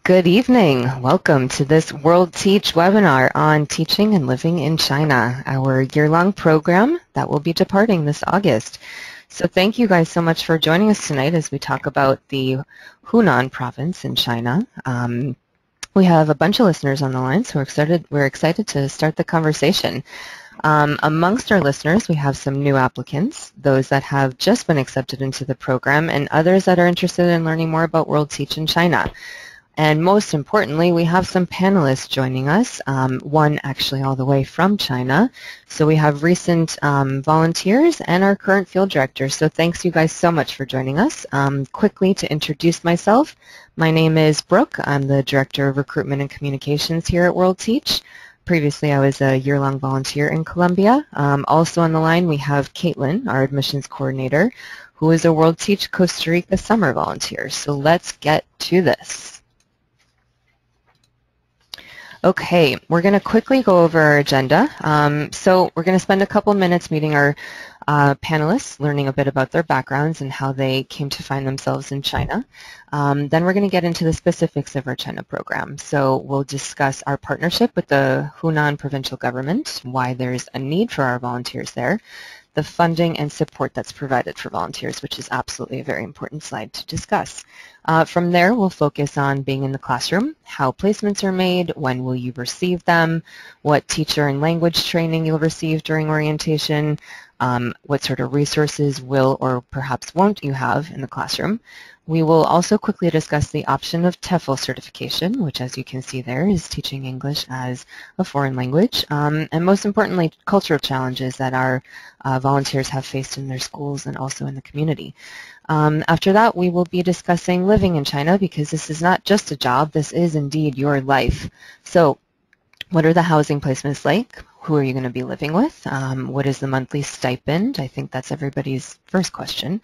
Good evening. Welcome to this WorldTeach webinar on teaching and living in China, our year-long program that will be departing this August. So thank you guys so much for joining us tonight as we talk about the Hunan province in China. We have a bunch of listeners on the line, so we're excited to start the conversation. Amongst our listeners, we have some new applicants, those that have just been accepted into the program, and others that are interested in learning more about WorldTeach in China. And most importantly, we have some panelists joining us, one actually all the way from China. So we have recent volunteers and our current field director. So thanks you guys so much for joining us. Quickly to introduce myself, my name is Brooke. I'm the Director of Recruitment and Communications here at WorldTeach. Previously, I was a year-long volunteer in Colombia. Also on the line, we have Caitlin, our admissions coordinator, who is a WorldTeach Costa Rica summer volunteer. So let's get to this. Okay, we're going to quickly go over our agenda. So we're going to spend a couple minutes meeting our panelists, learning a bit about their backgrounds and how they came to find themselves in China. Then we're going to get into the specifics of our China program. So we'll discuss our partnership with the Hunan provincial government, why there's a need for our volunteers there, the funding and support that's provided for volunteers, which is absolutely a very important slide to discuss. From there, we'll focus on being in the classroom, how placements are made, when will you receive them, what teacher and language training you'll receive during orientation, what sort of resources will or perhaps won't you have in the classroom. We will also quickly discuss the option of TEFL certification, which as you can see there is teaching English as a foreign language, and most importantly, cultural challenges that our volunteers have faced in their schools and also in the community. After that, we will be discussing living in China because this is not just a job, this is indeed your life. So what are the housing placements like? Who are you going to be living with? What is the monthly stipend? I think that's everybody's first question.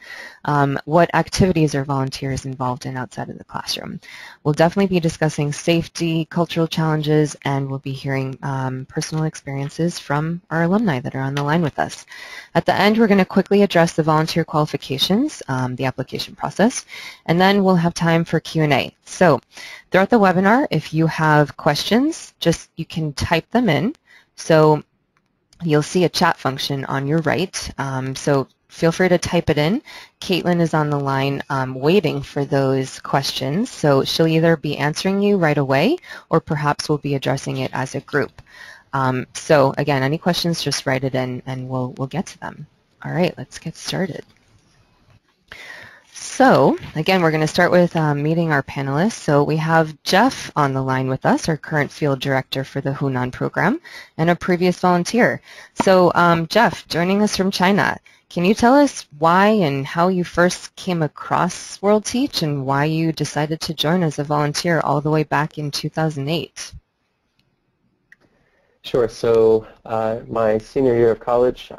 What activities are volunteers involved in outside of the classroom? We'll definitely be discussing safety, cultural challenges, and we'll be hearing personal experiences from our alumni that are on the line with us. At the end, we're going to quickly address the volunteer qualifications, the application process, and then we'll have time for Q&A. So throughout the webinar, if you have questions, you can type them in. So you'll see a chat function on your right, so feel free to type it in. Caitlin is on the line waiting for those questions, so she'll either be answering you right away or perhaps we'll be addressing it as a group. So again, any questions, just write it in and we'll get to them. All right, let's get started. So, again, we're going to start with meeting our panelists. So we have Jeff on the line with us, our current field director for the Hunan program, and a previous volunteer. So, Jeff, joining us from China, can you tell us why and how you first came across WorldTeach and why you decided to join as a volunteer all the way back in 2008? Sure. So, my senior year of college,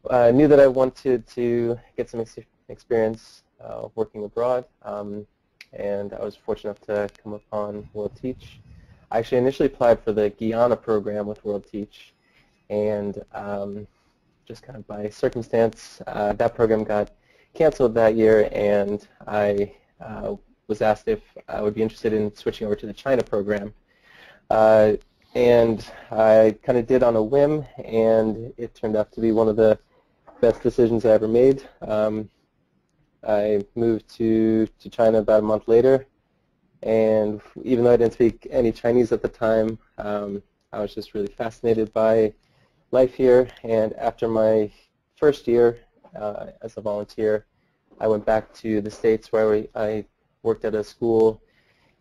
I knew that I wanted to get some experience working abroad, and I was fortunate enough to come upon WorldTeach. I actually initially applied for the Guyana program with WorldTeach, and just kind of by circumstance, that program got canceled that year, and I was asked if I would be interested in switching over to the China program. And I kind of did on a whim, and it turned out to be one of the best decisions I ever made. I moved to China about a month later, and even though I didn't speak any Chinese at the time, I was just really fascinated by life here. And after my first year as a volunteer, I went back to the States where I worked at a school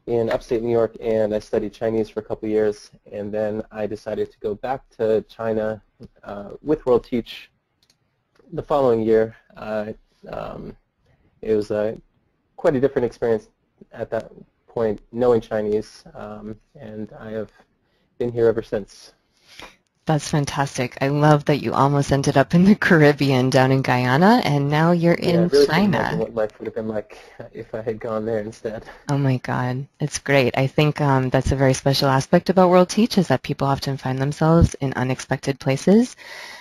in upstate New York, and I studied Chinese for a couple years, and then I decided to go back to China with WorldTeach the following year. It was quite a different experience at that point, knowing Chinese, and I have been here ever since. That's fantastic. I love that you almost ended up in the Caribbean down in Guyana, and now you're Yeah, I in really couldn't imagine China. what life would have been like if I had gone there instead. Oh my God, it's great. I think that's a very special aspect about WorldTeach is that people often find themselves in unexpected places.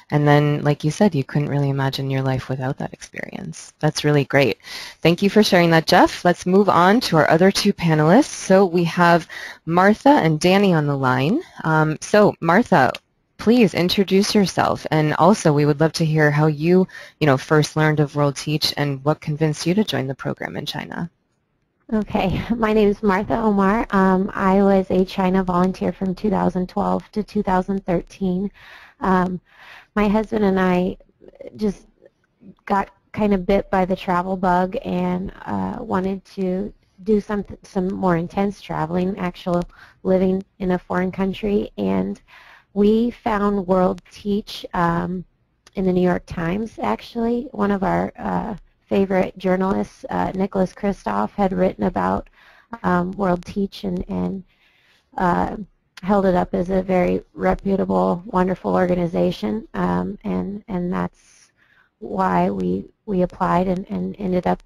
And then, like you said, you couldn't really imagine your life without that experience. That's really great. Thank you for sharing that, Jeff. Let's move on to our other two panelists. So we have Martha and Danny on the line. So Martha, please introduce yourself. And also, we would love to hear how you first learned of WorldTeach and what convinced you to join the program in China. Okay, my name is Martha Omar. I was a China volunteer from 2012 to 2013. My husband and I just got kind of bit by the travel bug and wanted to do some more intense traveling, actual living in a foreign country, and we found WorldTeach in the New York Times. Actually, one of our favorite journalists, Nicholas Kristof, had written about WorldTeach and held it up as a very reputable, wonderful organization, and that's why we applied and ended up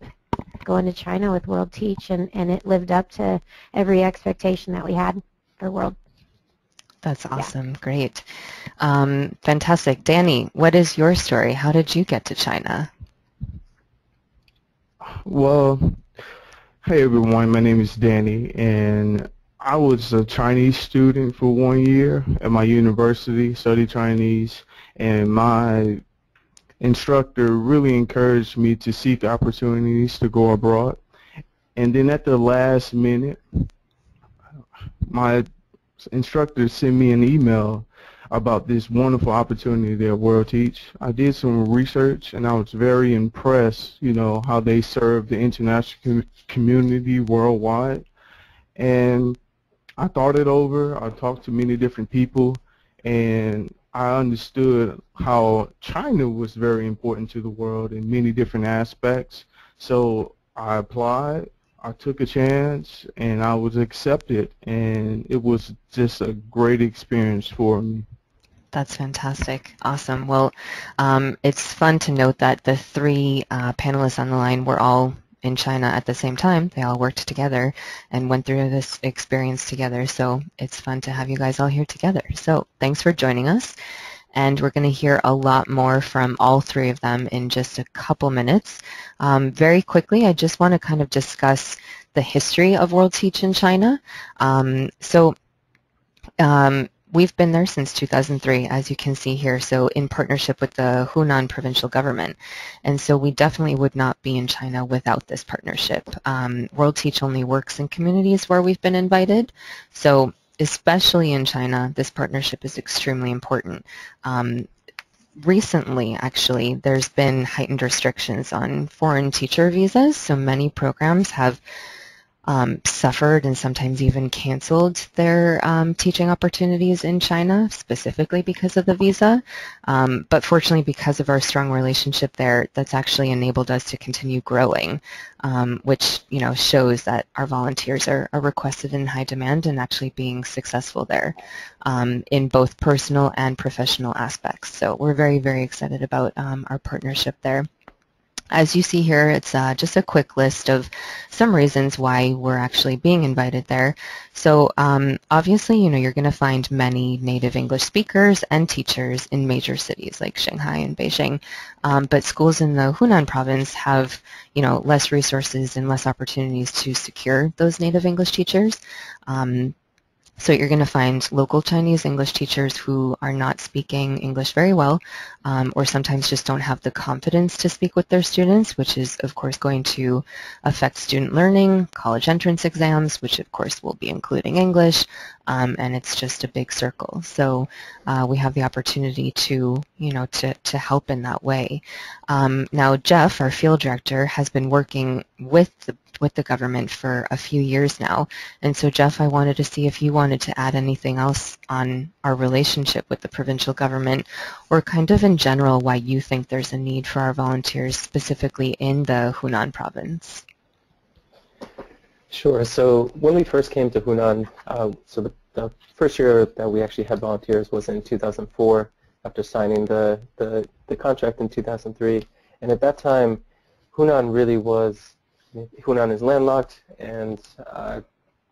going to China with WorldTeach, and it lived up to every expectation that we had for World. That's awesome. Yeah. Great. Fantastic. Danny, what is your story? How did you get to China? Well, hey everyone, my name is Danny, and I was a Chinese student for 1 year at my university, studied Chinese, and my instructor really encouraged me to seek opportunities to go abroad. And then at the last minute, my instructor sent me an email about this wonderful opportunity there at WorldTeach. I did some research and I was very impressed, how they serve the international community worldwide. And I thought it over. I talked to many different people, and I understood how China was very important to the world in many different aspects. So I applied. I took a chance, and I was accepted, and it was just a great experience for me. That's fantastic. Awesome. Well, it's fun to note that the three panelists on the line were all in China at the same time. They all worked together and went through this experience together. So it's fun to have you guys all here together. So thanks for joining us. And we're going to hear a lot more from all three of them in just a couple minutes. Very quickly, I just want to kind of discuss the history of WorldTeach in China. We've been there since 2003, as you can see here, so in partnership with the Hunan provincial government. And so we definitely would not be in China without this partnership. WorldTeach only works in communities where we've been invited. So especially in China, this partnership is extremely important. Recently, actually, there's been heightened restrictions on foreign teacher visas, so many programs have suffered and sometimes even canceled their teaching opportunities in China, specifically because of the visa. But fortunately, because of our strong relationship there, that's actually enabled us to continue growing, which shows that our volunteers are requested in high demand and actually being successful there in both personal and professional aspects. So we're very, very excited about our partnership there. As you see here, it's just a quick list of some reasons why we're actually being invited there. So obviously, you're going to find many native English speakers and teachers in major cities like Shanghai and Beijing. But schools in the Hunan province have, less resources and less opportunities to secure those native English teachers. So you're going to find local Chinese English teachers who are not speaking English very well, or sometimes just don't have the confidence to speak with their students, which is, of course, going to affect student learning, college entrance exams, which, of course, will be including English, and it's just a big circle. So we have the opportunity to, to help in that way. Now, Jeff, our field director, has been working with the government for a few years now. And so, Jeff, I wanted to see if you wanted to add anything else on our relationship with the provincial government, or kind of in general why you think there's a need for our volunteers specifically in the Hunan province. Sure. So when we first came to Hunan, so the the first year that we actually had volunteers was in 2004 after signing the contract in 2003. And at that time, Hunan is landlocked, and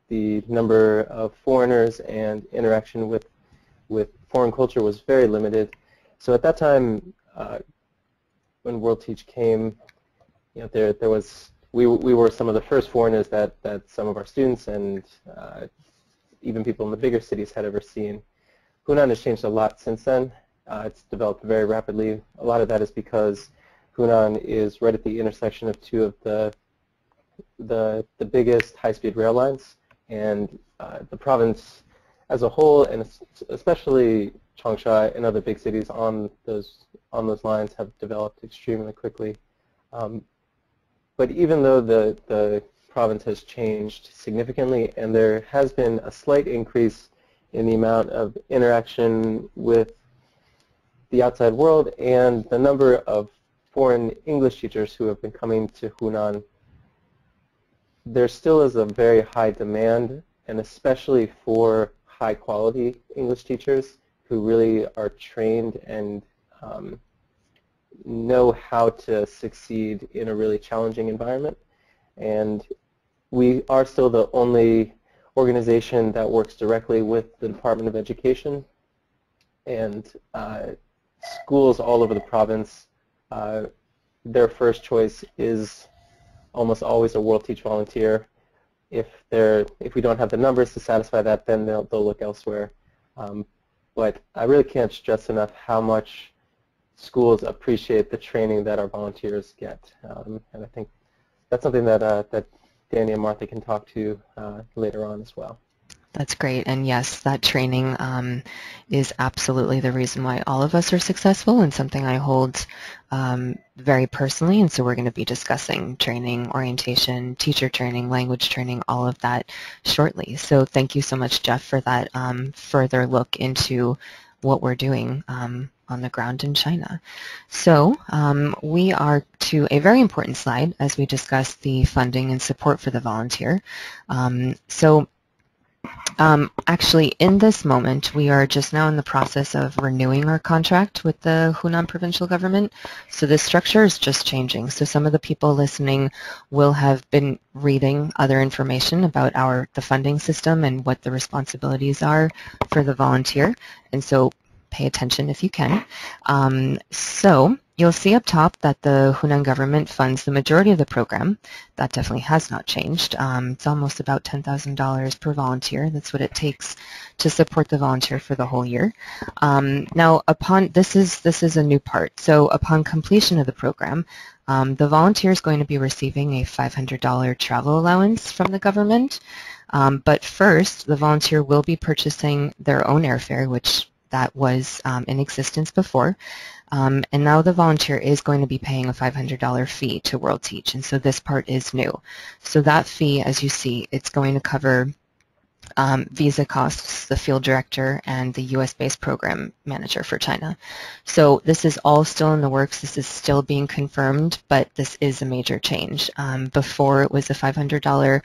the number of foreigners and interaction with foreign culture was very limited. So at that time, when WorldTeach came, we were some of the first foreigners that some of our students and even people in the bigger cities had ever seen. Hunan has changed a lot since then. It's developed very rapidly. A lot of that is because Hunan is right at the intersection of two of the biggest high-speed rail lines, and the province as a whole, and especially Changsha and other big cities on those lines, have developed extremely quickly. But even though the province has changed significantly, and there has been a slight increase in the amount of interaction with the outside world and the number of foreign English teachers who have been coming to Hunan, there still is a very high demand, and especially for high-quality English teachers who really are trained and know how to succeed in a really challenging environment. And we are still the only organization that works directly with the Department of Education, and schools all over the province, their first choice is almost always a WorldTeach volunteer. If we don't have the numbers to satisfy that, then they'll look elsewhere. But I really can't stress enough how much schools appreciate the training that our volunteers get, and I think that's something that Danny and Martha can talk to later on as well. That's great, and yes, that training is absolutely the reason why all of us are successful, and something I hold very personally, and so we're going to be discussing training, orientation, teacher training, language training, all of that shortly. So thank you so much, Jeff, for that further look into what we're doing on the ground in China. So we are to a very important slide as we discuss the funding and support for the volunteer. Actually, in this moment, we are just now in the process of renewing our contract with the Hunan provincial government. So the structure is just changing. So some of the people listening will have been reading other information about the funding system and what the responsibilities are for the volunteer. And so pay attention if you can. So you'll see up top that the Hunan government funds the majority of the program. That definitely has not changed. It's almost about $10,000 per volunteer. That's what it takes to support the volunteer for the whole year. Now, this is a new part. So upon completion of the program, the volunteer is going to be receiving a $500 travel allowance from the government. But first, the volunteer will be purchasing their own airfare, which that was in existence before. And now the volunteer is going to be paying a $500 fee to WorldTeach, and so this part is new. So that fee, as you see, it's going to cover visa costs, the field director, and the US-based program manager for China. So this is all still in the works. This is still being confirmed, but this is a major change. Before, it was a $500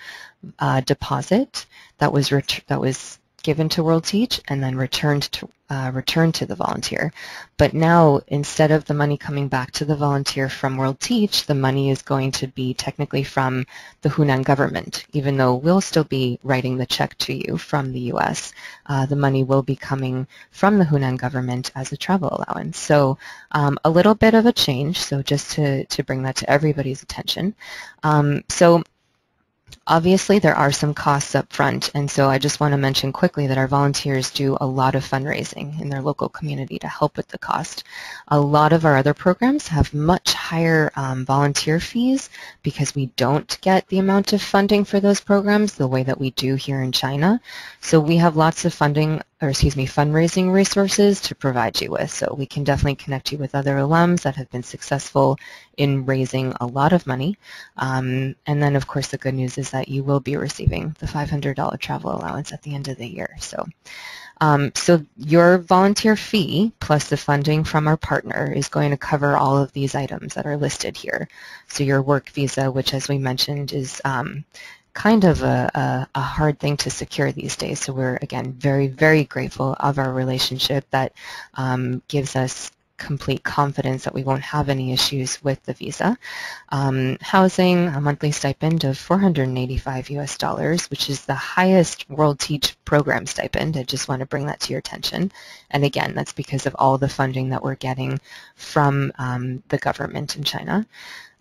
deposit that was given to WorldTeach and then returned to the volunteer. But now, instead of the money coming back to the volunteer from WorldTeach, the money is going to be technically from the Hunan government. Even though we'll still be writing the check to you from the US, the money will be coming from the Hunan government as a travel allowance. So a little bit of a change, so just to bring that to everybody's attention. Obviously, there are some costs up front, and so I just want to mention quickly that our volunteers do a lot of fundraising in their local community to help with the cost. A lot of our other programs have much higher volunteer fees because we don't get the amount of funding for those programs the way that we do here in China. So we have lots of fundraising resources to provide you with. So we can definitely connect you with other alums that have been successful in raising a lot of money. And then, of course, the good news is that you will be receiving the $500 travel allowance at the end of the year. So your volunteer fee plus the funding from our partner is going to cover all of these items that are listed here. So your work visa, which, as we mentioned, is kind of a hard thing to secure these days. So we're, again, very, very grateful of our relationship that gives us complete confidence that we won't have any issues with the visa. Housing, a monthly stipend of $485 US, which is the highest WorldTeach program stipend. I just want to bring that to your attention. And again, that's because of all the funding that we're getting from the government in China.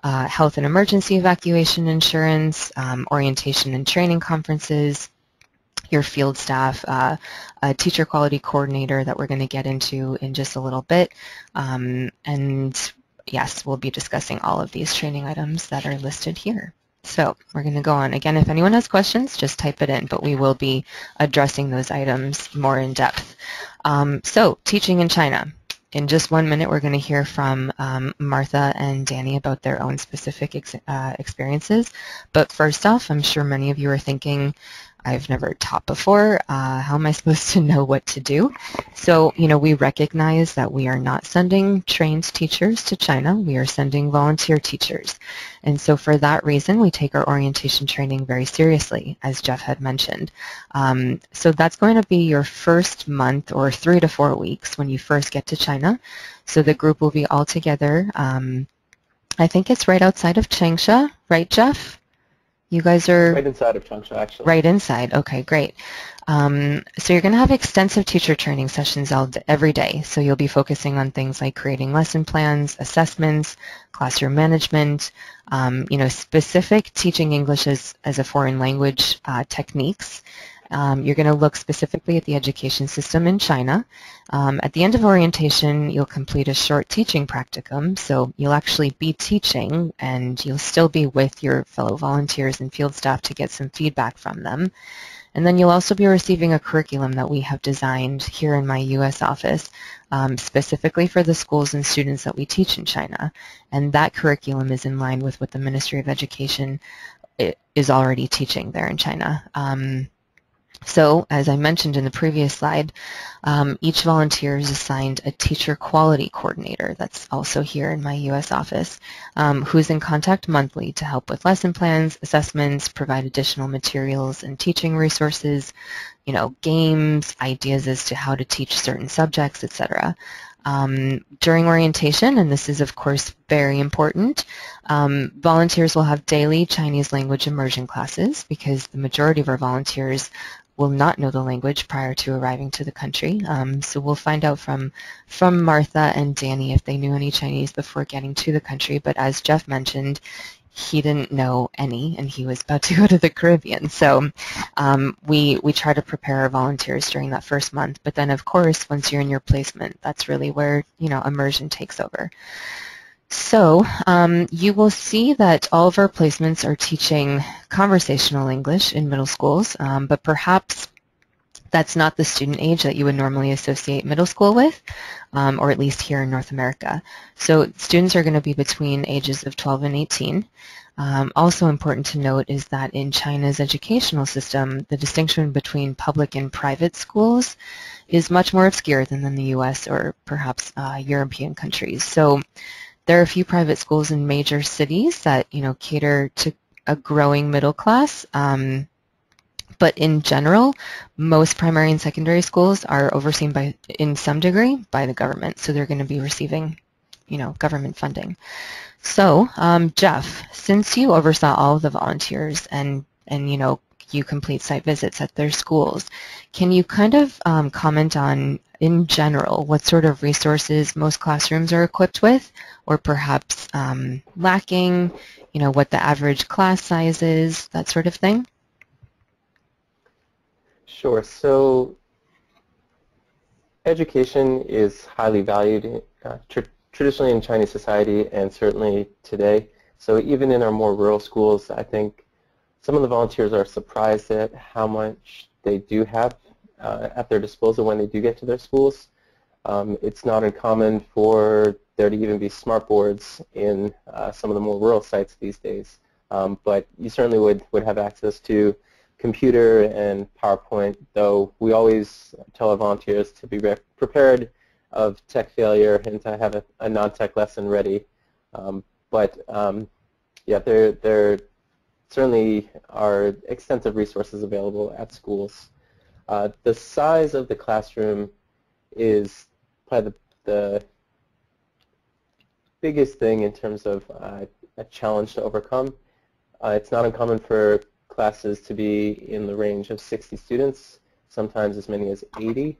Health and emergency evacuation insurance, orientation and training conferences, your field staff, a teacher quality coordinator that we're going to get into in just a little bit. And yes, we'll be discussing all of these training items that are listed here. So we're going to go on. Again, if anyone has questions, just type it in, but we will be addressing those items more in depth. So teaching in China. In just 1 minute, we're going to hear from Martha and Danny about their own specific experiences. But first off, I'm sure many of you are thinking, I've never taught before. How am I supposed to know what to do? So, we recognize that we are not sending trained teachers to China. We are sending volunteer teachers. And so for that reason, we take our orientation training very seriously, as Jeff had mentioned. So that's going to be your first month or 3 to 4 weeks when you first get to China. So the group will be all together. I think it's right outside of Changsha, right, Jeff? You guys are right inside of Changsha, actually. Right inside. Okay, great. So you're going to have extensive teacher training sessions every day. So you'll be focusing on things like creating lesson plans, assessments, classroom management, specific teaching English as a foreign language techniques. You're going to look specifically at the education system in China. At the end of orientation, you'll complete a short teaching practicum, so you'll actually be teaching and you'll still be with your fellow volunteers and field staff to get some feedback from them. And then you'll also be receiving a curriculum that we have designed here in my U.S. office specifically for the schools and students that we teach in China. And that curriculum is in line with what the Ministry of Education is already teaching there in China. So, as I mentioned in the previous slide, each volunteer is assigned a teacher quality coordinator that's also here in my U.S. office, who's in contact monthly to help with lesson plans, assessments, provide additional materials and teaching resources, games, ideas as to how to teach certain subjects, etc. During orientation, and this is of course very important, volunteers will have daily Chinese language immersion classes because the majority of our volunteers will not know the language prior to arriving to the country. So we'll find out from Martha and Danny if they knew any Chinese before getting to the country. But as Jeff mentioned, he didn't know any, and he was about to go to the Caribbean. So we try to prepare our volunteers during that first month. But then, of course, once you're in your placement, that's really where immersion takes over. So you will see that all of our placements are teaching conversational English in middle schools, but perhaps that's not the student age that you would normally associate middle school with, or at least here in North America. So students are going to be between ages of 12 and 18. Also important to note is that in China's educational system, the distinction between public and private schools is much more obscure than in the U.S. or perhaps European countries. So there are a few private schools in major cities that cater to a growing middle class, but in general, most primary and secondary schools are overseen in some degree by the government, so they're going to be receiving government funding. So Jeff, since you oversaw all of the volunteers and you complete site visits at their schools, can you kind of comment on, in general, what sort of resources most classrooms are equipped with, or perhaps lacking, what the average class size is, that sort of thing? Sure. So education is highly valued traditionally in Chinese society and certainly today. So even in our more rural schools, I think some of the volunteers are surprised at how much they do have at their disposal when they do get to their schools. It's not uncommon for there to even be smart boards in some of the more rural sites these days. But you certainly would have access to computer and PowerPoint, though we always tell our volunteers to be prepared of tech failure and to have a non-tech lesson ready. Yeah, they're certainly are extensive resources available at schools. The size of the classroom is probably the biggest thing in terms of a challenge to overcome. It's not uncommon for classes to be in the range of 60 students, sometimes as many as 80.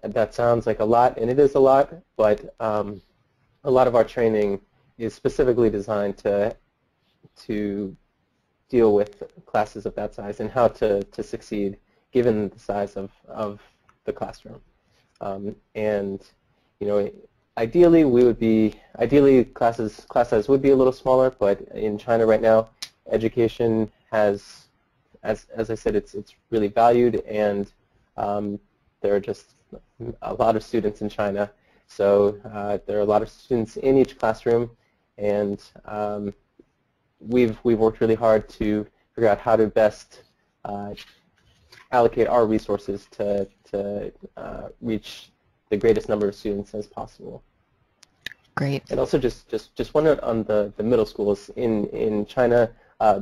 That sounds like a lot, and it is a lot, but a lot of our training is specifically designed to deal with classes of that size and how to succeed given the size of the classroom. And ideally class size would be a little smaller, but in China right now, education has, as I said, it's really valued, and there are just a lot of students in China. So there are a lot of students in each classroom, and we've worked really hard to figure out how to best allocate our resources to reach the greatest number of students as possible. Great. And also just one note on the middle schools. In China,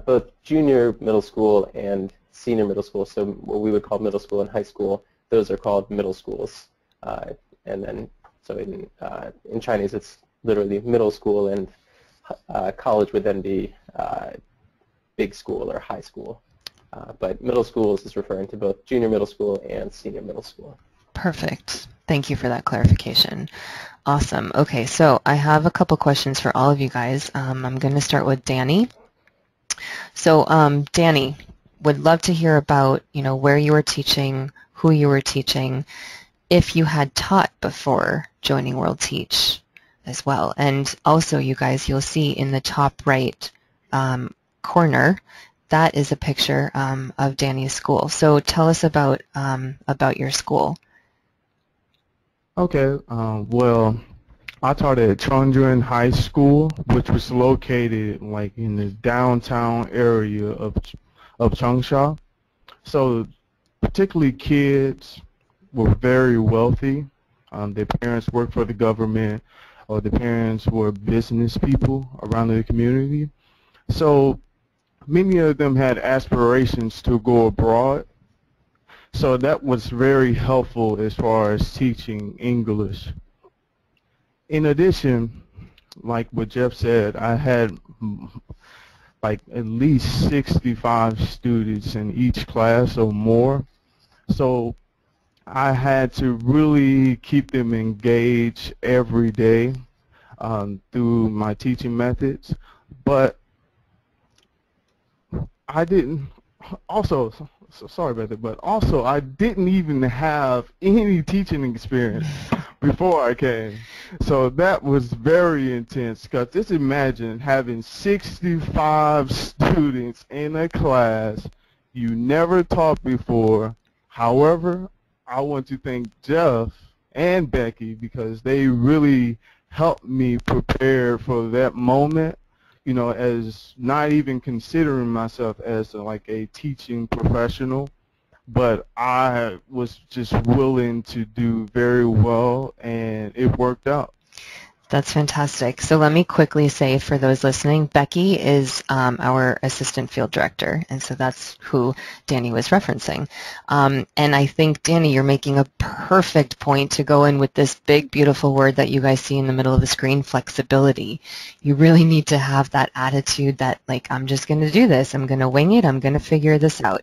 both junior middle school and senior middle school, so what we would call middle school and high school, those are called middle schools. And then, so in Chinese, it's literally middle school, and college would then be big school or high school. But middle schools is referring to both junior middle school and senior middle school. Perfect. Thank you for that clarification. Awesome. Okay, so I have a couple questions for all of you guys. I'm going to start with Danny. So Danny, would love to hear about where you were teaching, who you were teaching, if you had taught before joining WorldTeach as well. And also, you guys, you'll see in the top right corner, that is a picture of Danny's school. So tell us about your school. Okay, well, I taught at Chongjuan High School, which was located like in the downtown area of Changsha. So particularly kids were very wealthy. Their parents worked for the government, or the parents were business people around the community. So many of them had aspirations to go abroad. So that was very helpful as far as teaching English. In addition, like what Jeff said, I had like at least 65 students in each class or more. So I had to really keep them engaged every day through my teaching methods. But I didn't also, so sorry about that, but also I didn't even have any teaching experience before I came. So that was very intense, because just imagine having 65 students in a class you never taught before. However, I want to thank Jeff and Becky, because they really helped me prepare for that moment, as not even considering myself as like a teaching professional, but I was just willing to do very well, and it worked out. That's fantastic. So let me quickly say, for those listening, Becky is our assistant field director, and so that's who Danny was referencing. And I think, Danny, you're making a perfect point to go in with this big, beautiful word that you guys see in the middle of the screen, flexibility. You really need to have that attitude that, like, I'm just going to do this. I'm going to wing it. I'm going to figure this out.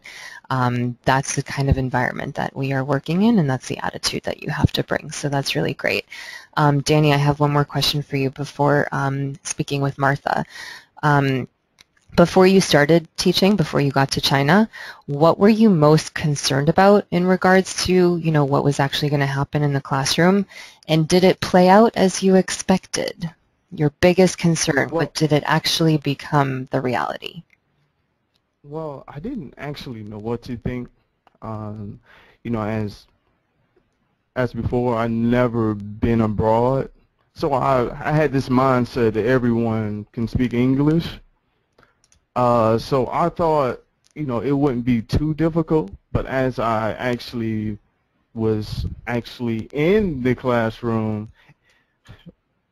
That's the kind of environment that we are working in, and that's the attitude that you have to bring. So that's really great. Danny, I have one more question for you before speaking with Martha. Before you started teaching, before you got to China, what were you most concerned about in regards to, what was actually going to happen in the classroom? And did it play out as you expected? Your biggest concern, but did it actually become the reality? Well, I didn't actually know what to think. As before, I never been abroad, so I had this mindset that everyone can speak English. So I thought, it wouldn't be too difficult. But as I was in the classroom,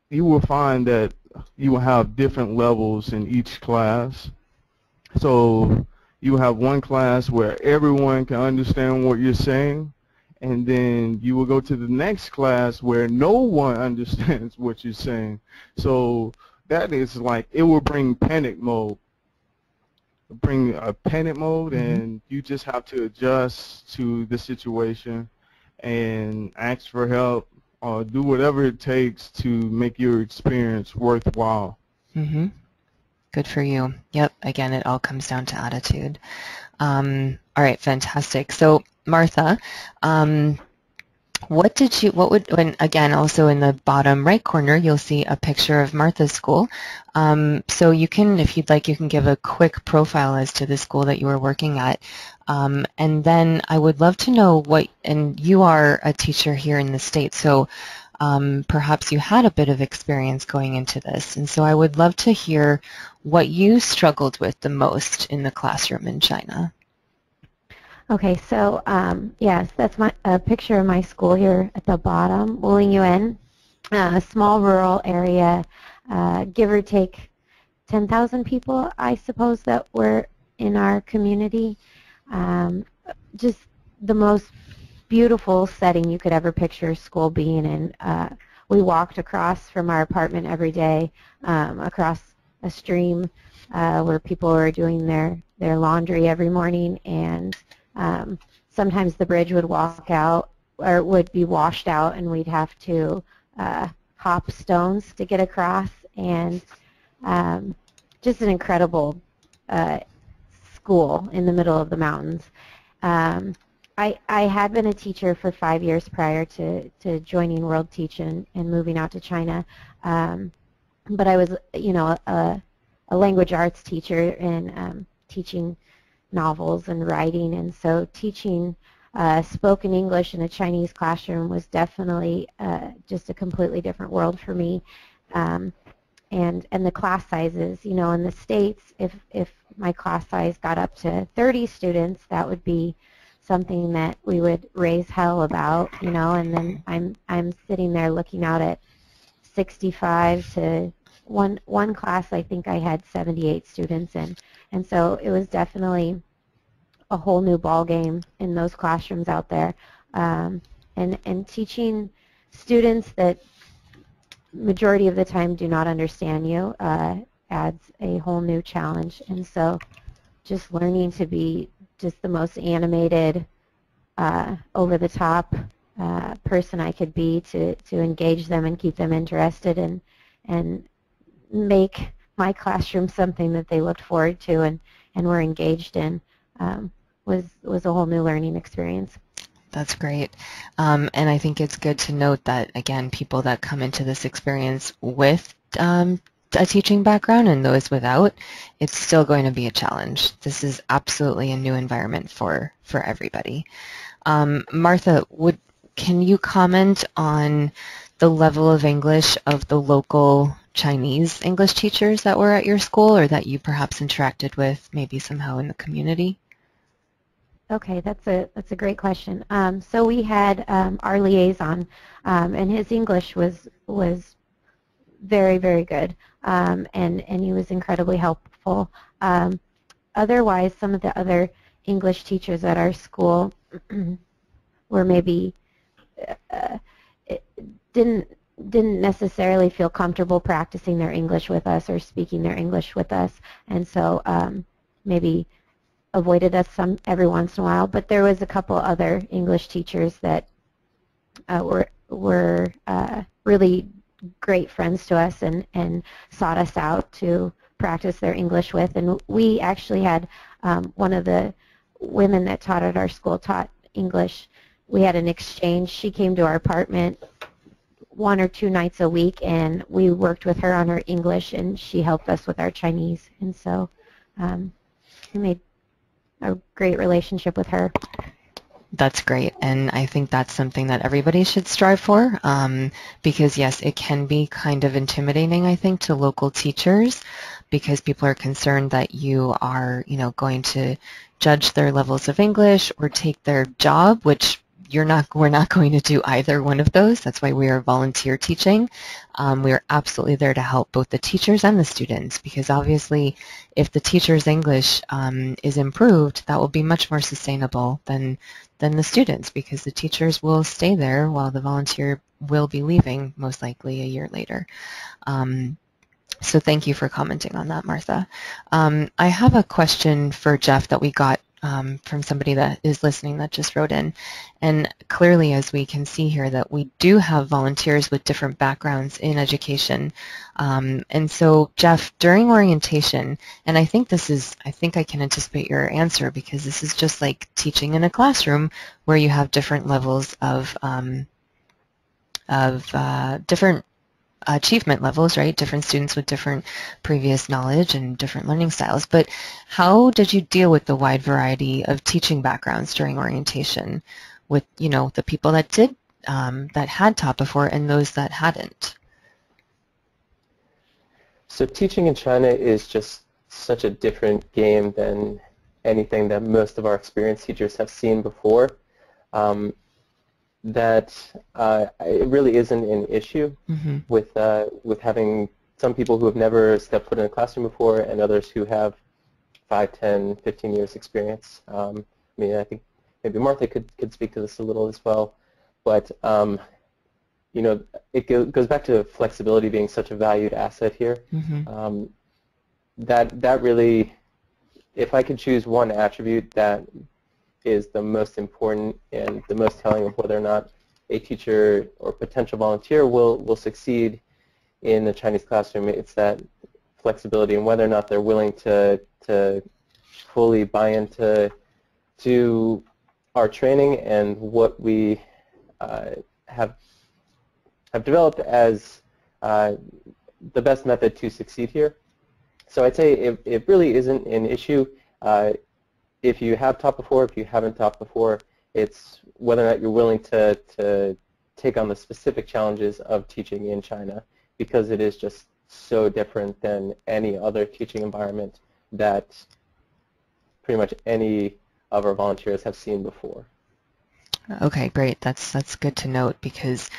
you will find that you will have different levels in each class. So you have one class where everyone can understand what you're saying, and then you will go to the next class where no one understands what you're saying. So that is like, it will bring panic mode. Bring a panic mode, and you just have to adjust to the situation and ask for help or do whatever it takes to make your experience worthwhile. Mm-hmm. Good for you. Yep. Again, it all comes down to attitude. All right. Fantastic. So, Martha, when again, also in the bottom right corner, you'll see a picture of Martha's school. So you can, if you'd like, you can give a quick profile as to the school that you were working at. And then I would love to know and you are a teacher here in the States, so perhaps you had a bit of experience going into this. And so I would love to hear what you struggled with the most in the classroom in China. Okay, so yes, that's a picture of my school here at the bottom, Wuling Yuan, a small rural area, give or take 10,000 people, I suppose, that were in our community. Just the most beautiful setting you could ever picture school being in. We walked across from our apartment every day, across a stream where people were doing their laundry every morning, and sometimes the bridge would walk out or would be washed out, and we'd have to hop stones to get across. And just an incredible school in the middle of the mountains. I had been a teacher for 5 years prior to joining WorldTeach and moving out to China, but I was, a language arts teacher and teaching novels and writing, and so teaching spoken English in a Chinese classroom was definitely just a completely different world for me. And the class sizes, in the States, if my class size got up to 30 students, that would be something that we would raise hell about, and then I'm sitting there looking out at 65 to one class. I think I had 78 students in, and so it was definitely a whole new ball game in those classrooms out there, and teaching students that majority of the time do not understand you adds a whole new challenge. And so just learning to be just the most animated, over-the-top person I could be to engage them and keep them interested and make my classroom something that they looked forward to and were engaged in was a whole new learning experience. That's great. And I think it's good to note that, again, people that come into this experience with a teaching background and those without, it's still going to be a challenge. This is absolutely a new environment for everybody. Martha, can you comment on the level of English of the local Chinese English teachers that were at your school or that you perhaps interacted with maybe somehow in the community? Okay, that's a great question. So we had our liaison, and his English was very, very good, and he was incredibly helpful. Otherwise, some of the other English teachers at our school were maybe didn't necessarily feel comfortable practicing their English with us or speaking their English with us, and so maybe avoided us every once in a while. But there was a couple other English teachers that were really great friends to us and sought us out to practice their English with. And we actually had one of the women that taught at our school taught English. We had an exchange. She came to our apartment 1 or 2 nights a week, and we worked with her on her English, and she helped us with our Chinese. And so we made a great relationship with her. That's great, and I think that's something that everybody should strive for, because yes, it can be kind of intimidating, I think, to local teachers, because people are concerned that you are, going to judge their levels of English or take their job, which we're not going to do either one of those. That's why we are volunteer teaching. We are absolutely there to help both the teachers and the students, because obviously if the teacher's English is improved, that will be much more sustainable than the students, because the teachers will stay there while the volunteer will be leaving most likely a year later. So thank you for commenting on that, Martha. I have a question for Jeff that we got from somebody that is listening that just wrote in. And clearly, as we can see here, that we do have volunteers with different backgrounds in education. And so, Jeff, during orientation, and I think I can anticipate your answer, because this is just like teaching in a classroom where you have different levels of different achievement levels, right? Different students with different previous knowledge and different learning styles. But how did you deal with the wide variety of teaching backgrounds during orientation with, you know, the people that did, that had taught before and those that hadn't? So teaching in China is just such a different game than anything that most of our experienced teachers have seen before. That it really isn't an issue with having some people who have never stepped foot in a classroom before and others who have 5, 10, 15 years experience. I mean, I think maybe Martha could speak to this a little as well, but you know, it goes back to flexibility being such a valued asset here. That really, if I could choose one attribute that is the most important and the most telling of whether or not a teacher or potential volunteer will succeed in the Chinese classroom, it's that flexibility and whether or not they're willing to fully buy into our training and what we have developed as the best method to succeed here. So I'd say it really isn't an issue. If you have taught before, if you haven't taught before, it's whether or not you're willing to take on the specific challenges of teaching in China, because it is just so different than any other teaching environment that pretty much any of our volunteers have seen before. Okay, great. That's good to note, because,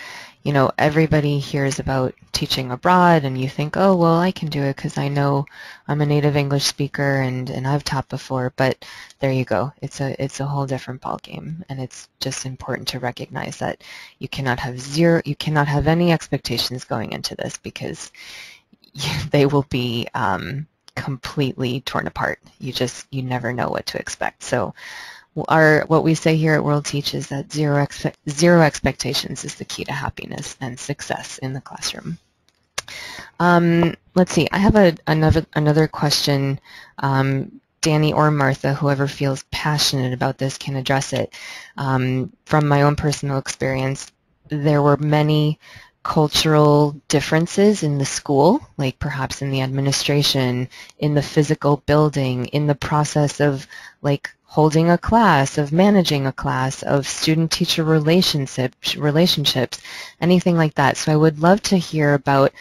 you know, everybody hears about teaching abroad and you think, oh, well, I can do it because I know I'm a native English speaker and I've taught before. But there you go. It's a whole different ballgame, and it's just important to recognize that you cannot have any expectations going into this, because they will be completely torn apart. You never know what to expect. So what we say here at WorldTeach is that zero expectations is the key to happiness and success in the classroom. Let's see. I have another question. Danny or Martha, whoever feels passionate about this, can address it. From my own personal experience, there were many cultural differences in the school, like perhaps in the administration, in the physical building, in the process of like holding a class, of managing a class, of student-teacher relationships, anything like that. So I would love to hear about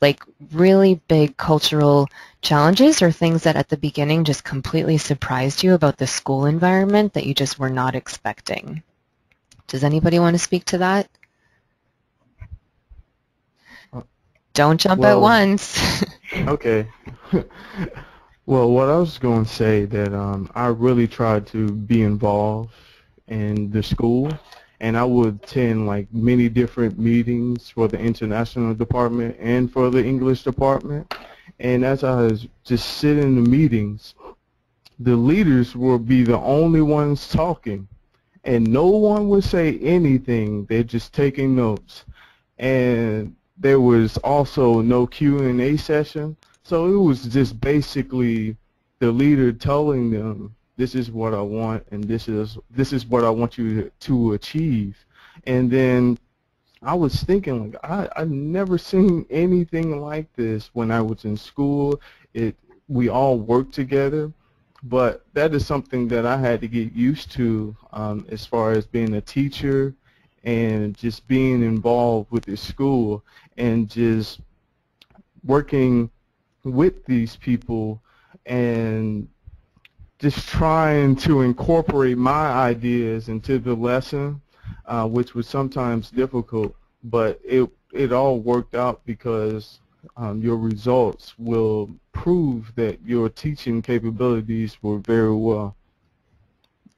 like really big cultural challenges or things that at the beginning just completely surprised you about the school environment that you just were not expecting. Does anybody want to speak to that? Don't jump at once. Okay. Well, what I was going to say that I really tried to be involved in the school, and I would attend like many different meetings for the international department and for the English department. And as I was just sitting in the meetings, the leaders would be the only ones talking, and no one would say anything. They're just taking notes. And there was also no Q&A session. So it was just basically the leader telling them, this is what I want and this is what I want you to achieve. And then I was thinking, like, I've never seen anything like this when I was in school. We all worked together, but that is something that I had to get used to as far as being a teacher and just being involved with the school and just working with these people and just trying to incorporate my ideas into the lesson. which was sometimes difficult, but it all worked out because your results will prove that your teaching capabilities were very well.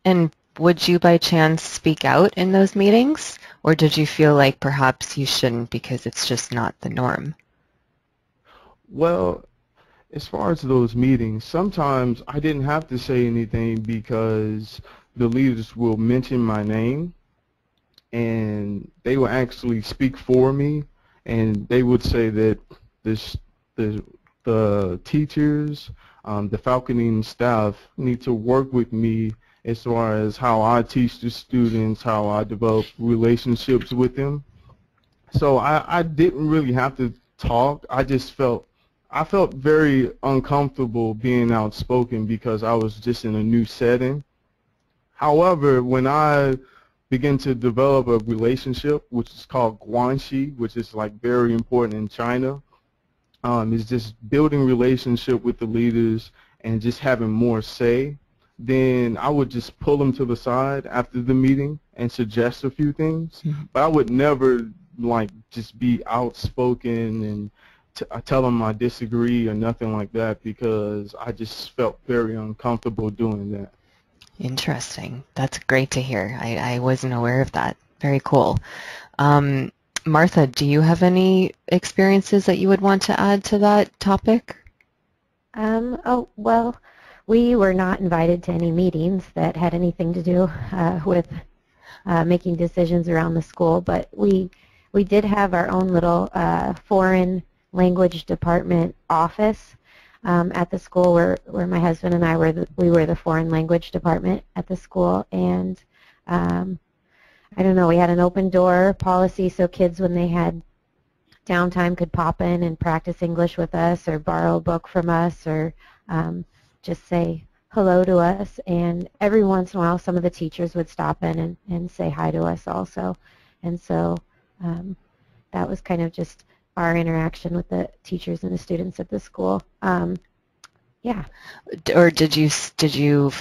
And would you by chance speak out in those meetings, or did you feel like perhaps you shouldn't because it's just not the norm? Well, as far as those meetings, sometimes I didn't have to say anything because the leaders will mention my name and they will actually speak for me, and they would say that this, the teachers, the falconing staff need to work with me as far as how I teach the students, how I develop relationships with them. So I didn't really have to talk. I felt very uncomfortable being outspoken because I was just in a new setting. However, when I began to develop a relationship, which is called guanxi, which is like very important in China, is just building relationship with the leaders and just having more say, then I would just pull them to the side after the meeting and suggest a few things. Mm-hmm. But I would never like just be outspoken and tell them I disagree or nothing like that, because I just felt very uncomfortable doing that. Interesting. That's great to hear. I wasn't aware of that. Very cool. Martha, do you have any experiences that you would want to add to that topic? Oh, well, we were not invited to any meetings that had anything to do with making decisions around the school, but we did have our own little foreign language department office at the school where my husband and I were the foreign language department at the school, and I don't know, we had an open door policy, so kids when they had downtime could pop in and practice English with us or borrow a book from us or just say hello to us, and every once in a while some of the teachers would stop in and say hi to us also, and so that was kind of just our interaction with the teachers and the students at the school. Yeah. Or did you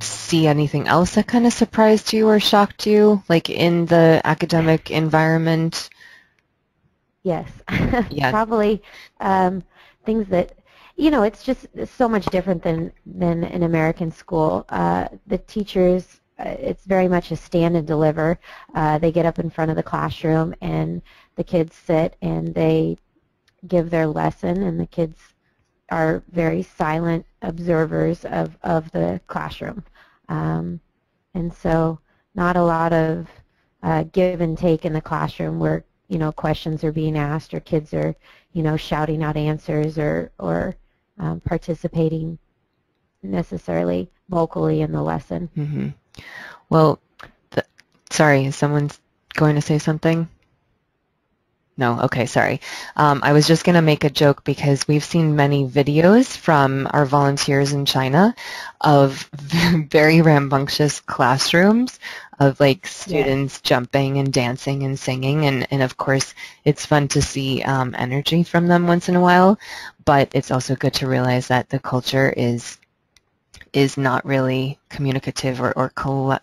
see anything else that kind of surprised you or shocked you, like in the academic environment? Yes. Yeah. Probably things that, you know, it's just so much different than an American school. The teachers, it's very much a stand and deliver. They get up in front of the classroom and the kids sit and they give their lesson, and the kids are very silent observers of the classroom. And so not a lot of give and take in the classroom where, you know, questions are being asked or kids are, you know, shouting out answers or participating necessarily vocally in the lesson. Mm-hmm. Well, sorry, is someone going to say something? No? Okay, sorry. I was just going to make a joke because we've seen many videos from our volunteers in China of very rambunctious classrooms of like students jumping and dancing and singing, and of course it's fun to see energy from them once in a while, but it's also good to realize that the culture is not really communicative that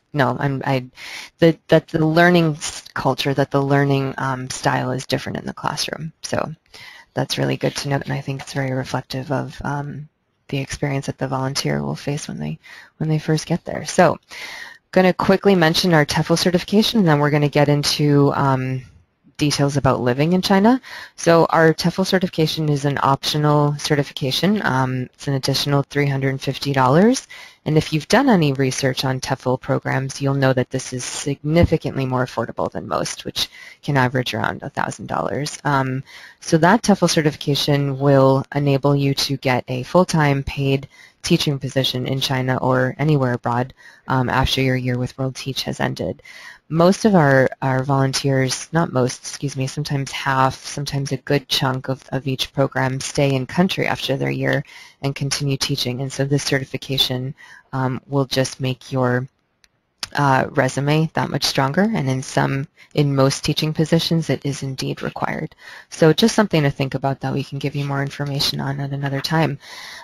the learning culture, that the learning style is different in the classroom. So that's really good to note, and I think it's very reflective of the experience that the volunteer will face when they first get there. So I'm going to quickly mention our TEFL certification, and then we're going to get into details about living in China. So our TEFL certification is an optional certification. It's an additional $350. And if you've done any research on TEFL programs, you'll know that this is significantly more affordable than most, which can average around $1,000. So that TEFL certification will enable you to get a full-time paid teaching position in China or anywhere abroad after your year with WorldTeach has ended. Most of our volunteers, not most, excuse me, sometimes half, sometimes a good chunk of each program stay in country after their year and continue teaching. And so this certification will just make your resume that much stronger, and in most teaching positions it is indeed required. So just something to think about that we can give you more information on at another time.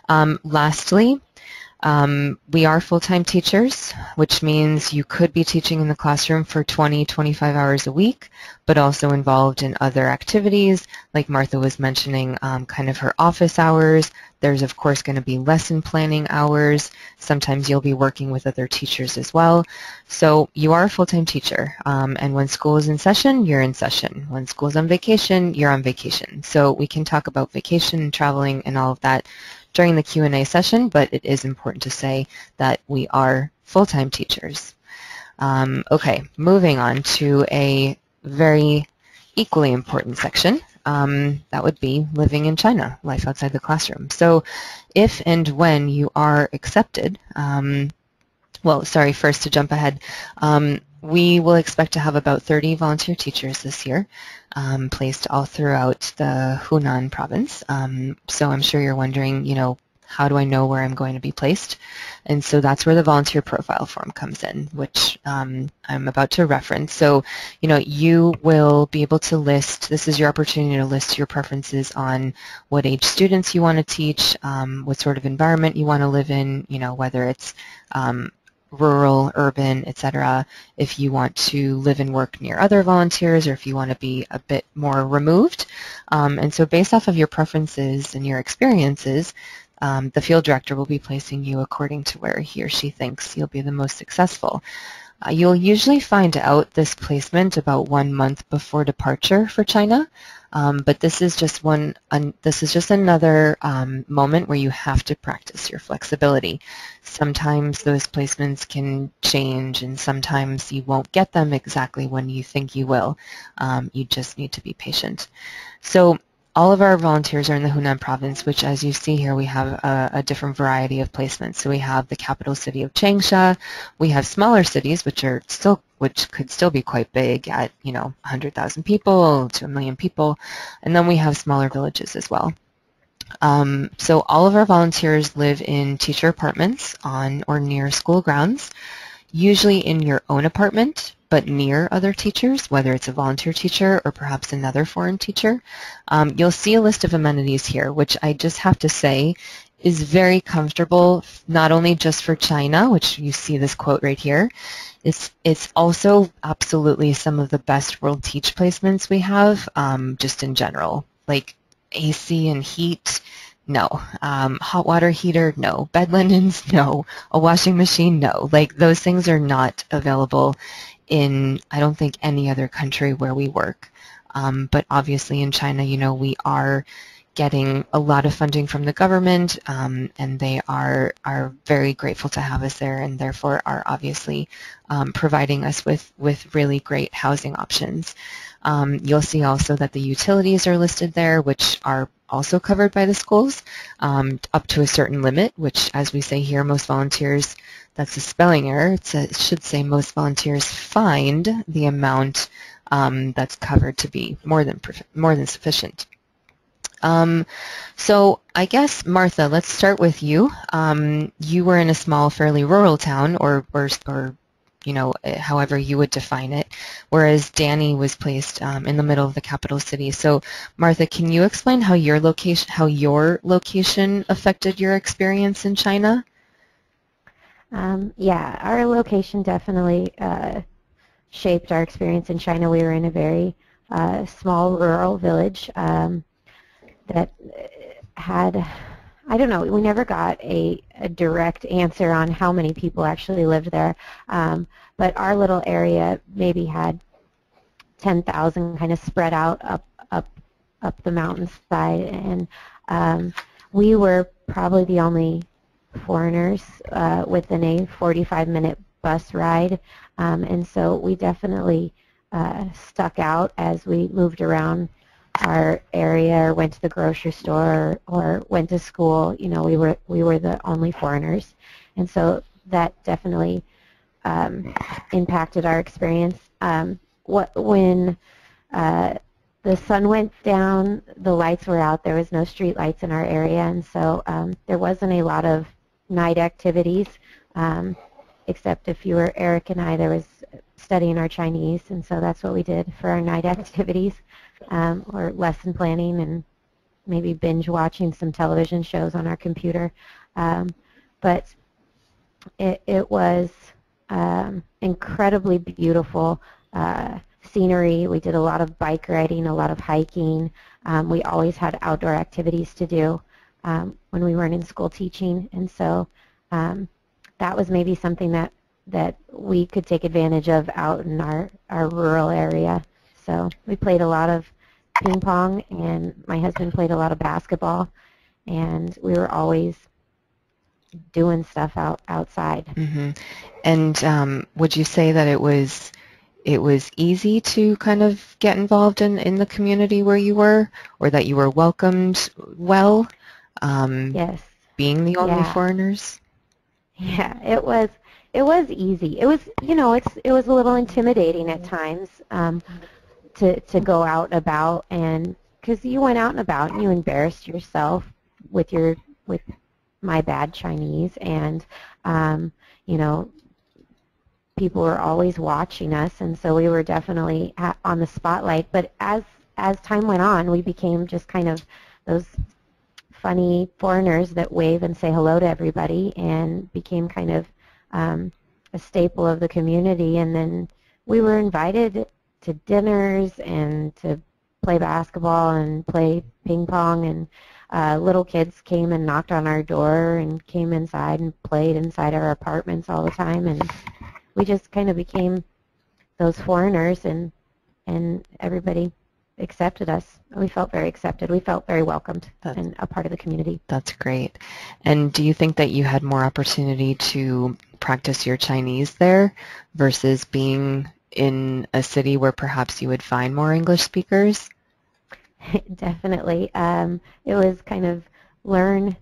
Lastly, We are full-time teachers, which means you could be teaching in the classroom for 20, 25 hours a week, but also involved in other activities, like Martha was mentioning, kind of her office hours. There's, of course, going to be lesson planning hours. Sometimes you'll be working with other teachers as well. So you are a full-time teacher, and when school is in session, you're in session. When school's on vacation, you're on vacation. So we can talk about vacation and traveling and all of that during the Q&A session, but it is important to say that we are full-time teachers. Okay, moving on to a very equally important section. That would be living in China, life outside the classroom. So if and when you are accepted, well, sorry, first to jump ahead, we will expect to have about 30 volunteer teachers this year, placed all throughout the Hunan province. So I'm sure you're wondering, you know, how do I know where I'm going to be placed? And so that's where the volunteer profile form comes in, which I'm about to reference. So, you know, you will be able to list, this is your opportunity to list your preferences on what age students you want to teach, what sort of environment you want to live in, you know, whether it's rural, urban, etc. If you want to live and work near other volunteers or if you want to be a bit more removed. And so based off of your preferences and your experiences, the field director will be placing you according to where he or she thinks you'll be the most successful. You'll usually find out this placement about 1 month before departure for China, but this is just another moment where you have to practice your flexibility. Sometimes those placements can change, and sometimes you won't get them exactly when you think you will. You just need to be patient. So all of our volunteers are in the Hunan province, which, as you see here, we have a different variety of placements. So we have the capital city of Changsha. We have smaller cities, which could still be quite big at, you know, 100,000 people to 1 million people, and then we have smaller villages as well. So all of our volunteers live in teacher apartments on or near school grounds, usually in your own apartment, but near other teachers, whether it's a volunteer teacher or perhaps another foreign teacher. You'll see a list of amenities here, which I just have to say is very comfortable, not only just for China, which you see this quote right here. It's also absolutely some of the best WorldTeach placements we have, just in general. Like AC and heat, no. Hot water heater, no. Bed linens, no. A washing machine, no. Like, those things are not available in, I don't think, any other country where we work. But obviously in China, you know, we are getting a lot of funding from the government, and they are very grateful to have us there, and therefore are obviously providing us with really great housing options. You'll see also that the utilities are listed there, which are also covered by the schools, up to a certain limit, which, as we say here, most volunteers, that's a spelling error. It should say most volunteers find the amount that's covered to be more than sufficient. So I guess, Martha, let's start with you. You were in a small, fairly rural town, or you know, however you would define it, whereas Danny was placed in the middle of the capital city. So, Martha, can you explain how your location affected your experience in China? Yeah, our location definitely shaped our experience in China. We were in a very small rural village that had, I don't know, we never got a direct answer on how many people actually lived there, but our little area maybe had 10,000 kind of spread out up the mountainside, and we were probably the only foreigners within a 45-minute bus ride, and so we definitely stuck out as we moved around our area or went to the grocery store or went to school. You know, we were the only foreigners, and so that definitely impacted our experience. When the sun went down, the lights were out. There was no street lights in our area, and so there wasn't a lot of night activities, except if you were Eric and I, there was studying our Chinese, and so that's what we did for our night activities, or lesson planning and maybe binge watching some television shows on our computer. But it was incredibly beautiful scenery. We did a lot of bike riding, a lot of hiking. We always had outdoor activities to do when we weren't in school teaching, and so that was maybe something that we could take advantage of out in our rural area. So we played a lot of ping pong, and my husband played a lot of basketball, and we were always doing stuff outside. Mm-hmm. And would you say that it was easy to kind of get involved in the community where you were, or that you were welcomed well, Yes. being the only Yeah. foreigners? Yeah, it was easy. It was, it was a little intimidating at times to go out and about, and because you went out and about and you embarrassed yourself with with my bad Chinese, and you know, people were always watching us, and so we were definitely on the spotlight. But as time went on, we became just kind of those funny foreigners that wave and say hello to everybody, and became kind of a staple of the community. And then we were invited to dinners and to play basketball and play ping pong, and little kids came and knocked on our door and came inside and played inside our apartments all the time, and we just kind of became those foreigners, and everybody accepted us. We felt very accepted. We felt very welcomed and a part of the community. That's great. And do you think that you had more opportunity to practice your Chinese there versus being in a city where perhaps you would find more English speakers? Definitely. It was kind of learn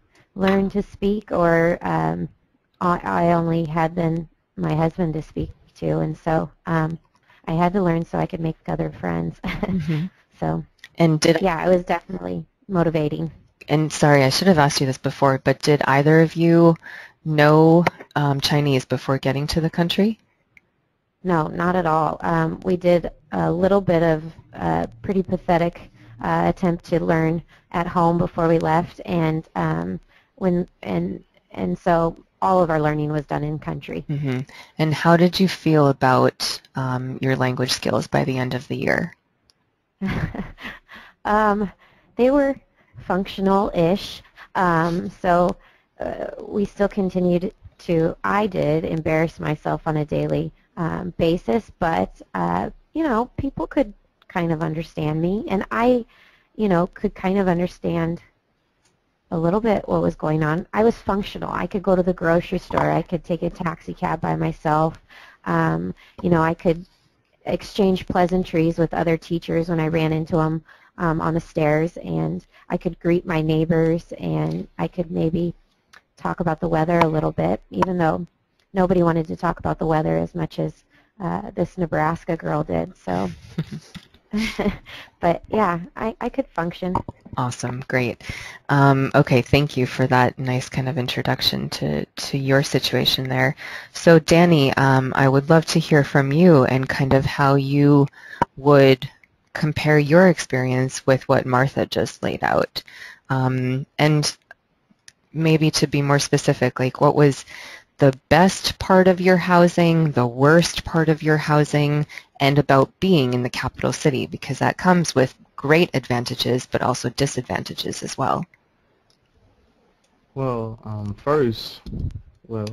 to speak, or I only had then my husband to speak to, and so I had to learn so I could make other friends. Mm-hmm. So, and yeah, it was definitely motivating. And sorry, I should have asked you this before, but did either of you know Chinese before getting to the country? No, not at all. We did a little bit of pretty pathetic attempt to learn at home before we left, and so all of our learning was done in country. Mm-hmm. And how did you feel about your language skills by the end of the year? They were functional-ish, so we still continued to, I did, embarrass myself on a daily basis, but, people could kind of understand me, and I, could kind of understand a little bit what was going on. I was functional. I could go to the grocery store. I could take a taxi cab by myself. I could exchange pleasantries with other teachers when I ran into them on the stairs, and I could greet my neighbors, and I could maybe talk about the weather a little bit, even though nobody wanted to talk about the weather as much as this Nebraska girl did. So, but yeah, I could function. Awesome, great. Okay, thank you for that nice kind of introduction to your situation there. So Danny, I would love to hear from you and kind of how you would compare your experience with what Martha just laid out. And maybe to be more specific, like what was the best part of your housing, the worst part of your housing, and about being in the capital city, because that comes with great advantages but also disadvantages as well. Well, first, I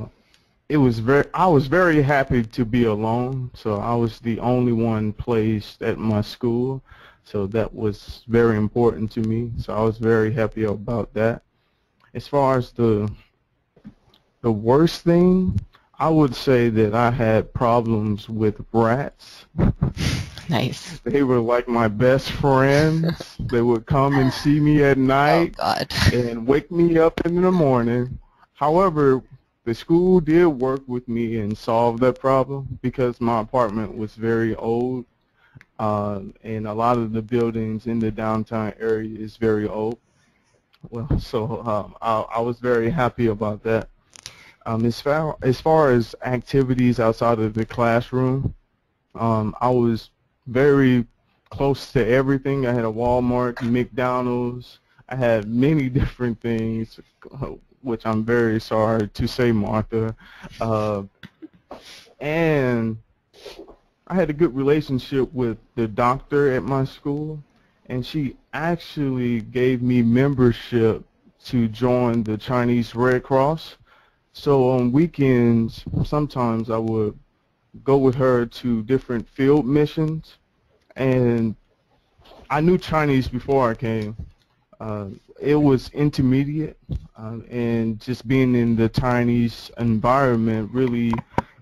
was very happy to be alone, so I was the only one placed at my school, so that was very important to me, so I was very happy about that. As far as the worst thing, I would say that I had problems with rats. Nice. They were like my best friends. They would come and see me at night and wake me up in the morning. However, the school did work with me and solve that problem because my apartment was very old, and a lot of the buildings in the downtown area is very old. Well, so I was very happy about that. As far as activities outside of the classroom, I was very close to everything. I had a Walmart, McDonald's. I had many different things. which I'm very sorry to say, Martha. Uh, and I had a good relationship with the doctor at my school, and she actually gave me membership to join the Chinese Red Cross. So on weekends, sometimes I would go with her to different field missions, and I knew Chinese before I came. Uh, it was intermediate, and just being in the Chinese environment really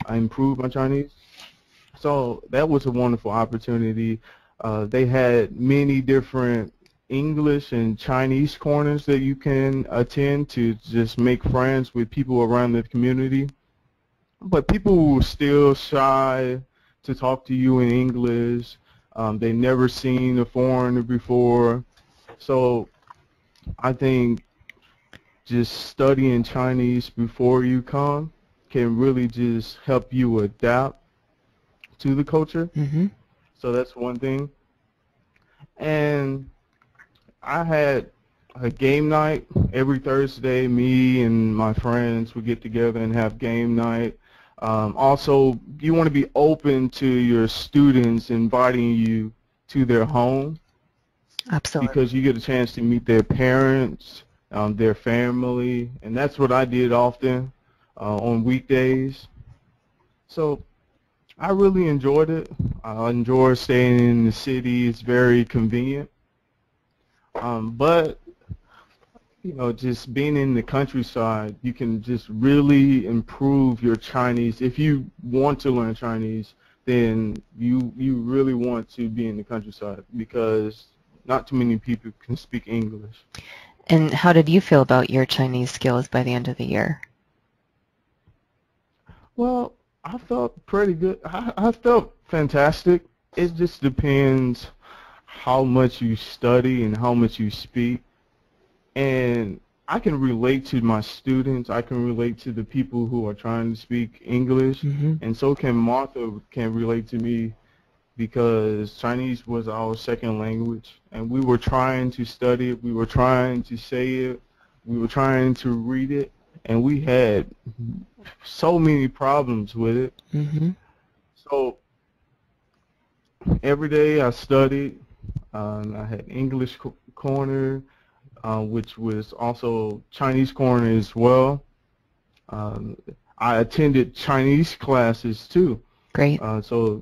improved my Chinese. So that was a wonderful opportunity. They had many different English and Chinese corners that you can attend to just make friends with people around the community. But people were still shy to talk to you in English. They never seen a foreigner before. So I think just studying Chinese before you come can really just help you adapt to the culture. Mm-hmm. So that's one thing. And I had a game night every Thursday. Me and my friends would get together and have game night. Also, you want to be open to your students inviting you to their home, Absolutely. because you get a chance to meet their parents, their family, and that's what I did often on weekdays. So I really enjoyed it. I enjoy staying in the city. It's very convenient. But you know, just being in the countryside, you can just really improve your Chinese. If you want to learn Chinese, then you really want to be in the countryside, because not too many people can speak English. And how did you feel about your Chinese skills by the end of the year? Well, I felt pretty good. I felt fantastic. It just depends how much you study and how much you speak. And I can relate to my students. I can relate to the people who are trying to speak English. Mm-hmm. And so can Martha can relate to me, because Chinese was our second language. And we were trying to study it. We were trying to say it. We were trying to read it. And we had so many problems with it. Mm-hmm. So every day I studied. I had English corner, which was also Chinese corner as well. Um, I attended Chinese classes too. Great. So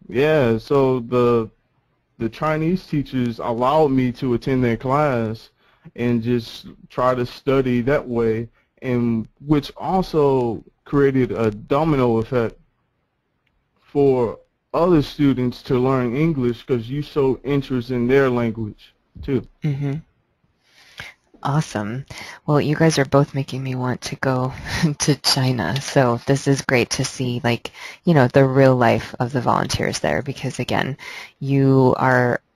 yeah, so the Chinese teachers allowed me to attend their class and just try to study that way, and which also created a domino effect for other students to learn English, because you show interest in their language too. Mm-hmm. Awesome. Well, you guys are both making me want to go to China. So this is great to see, like, you know, the real life of the volunteers there, because again, you're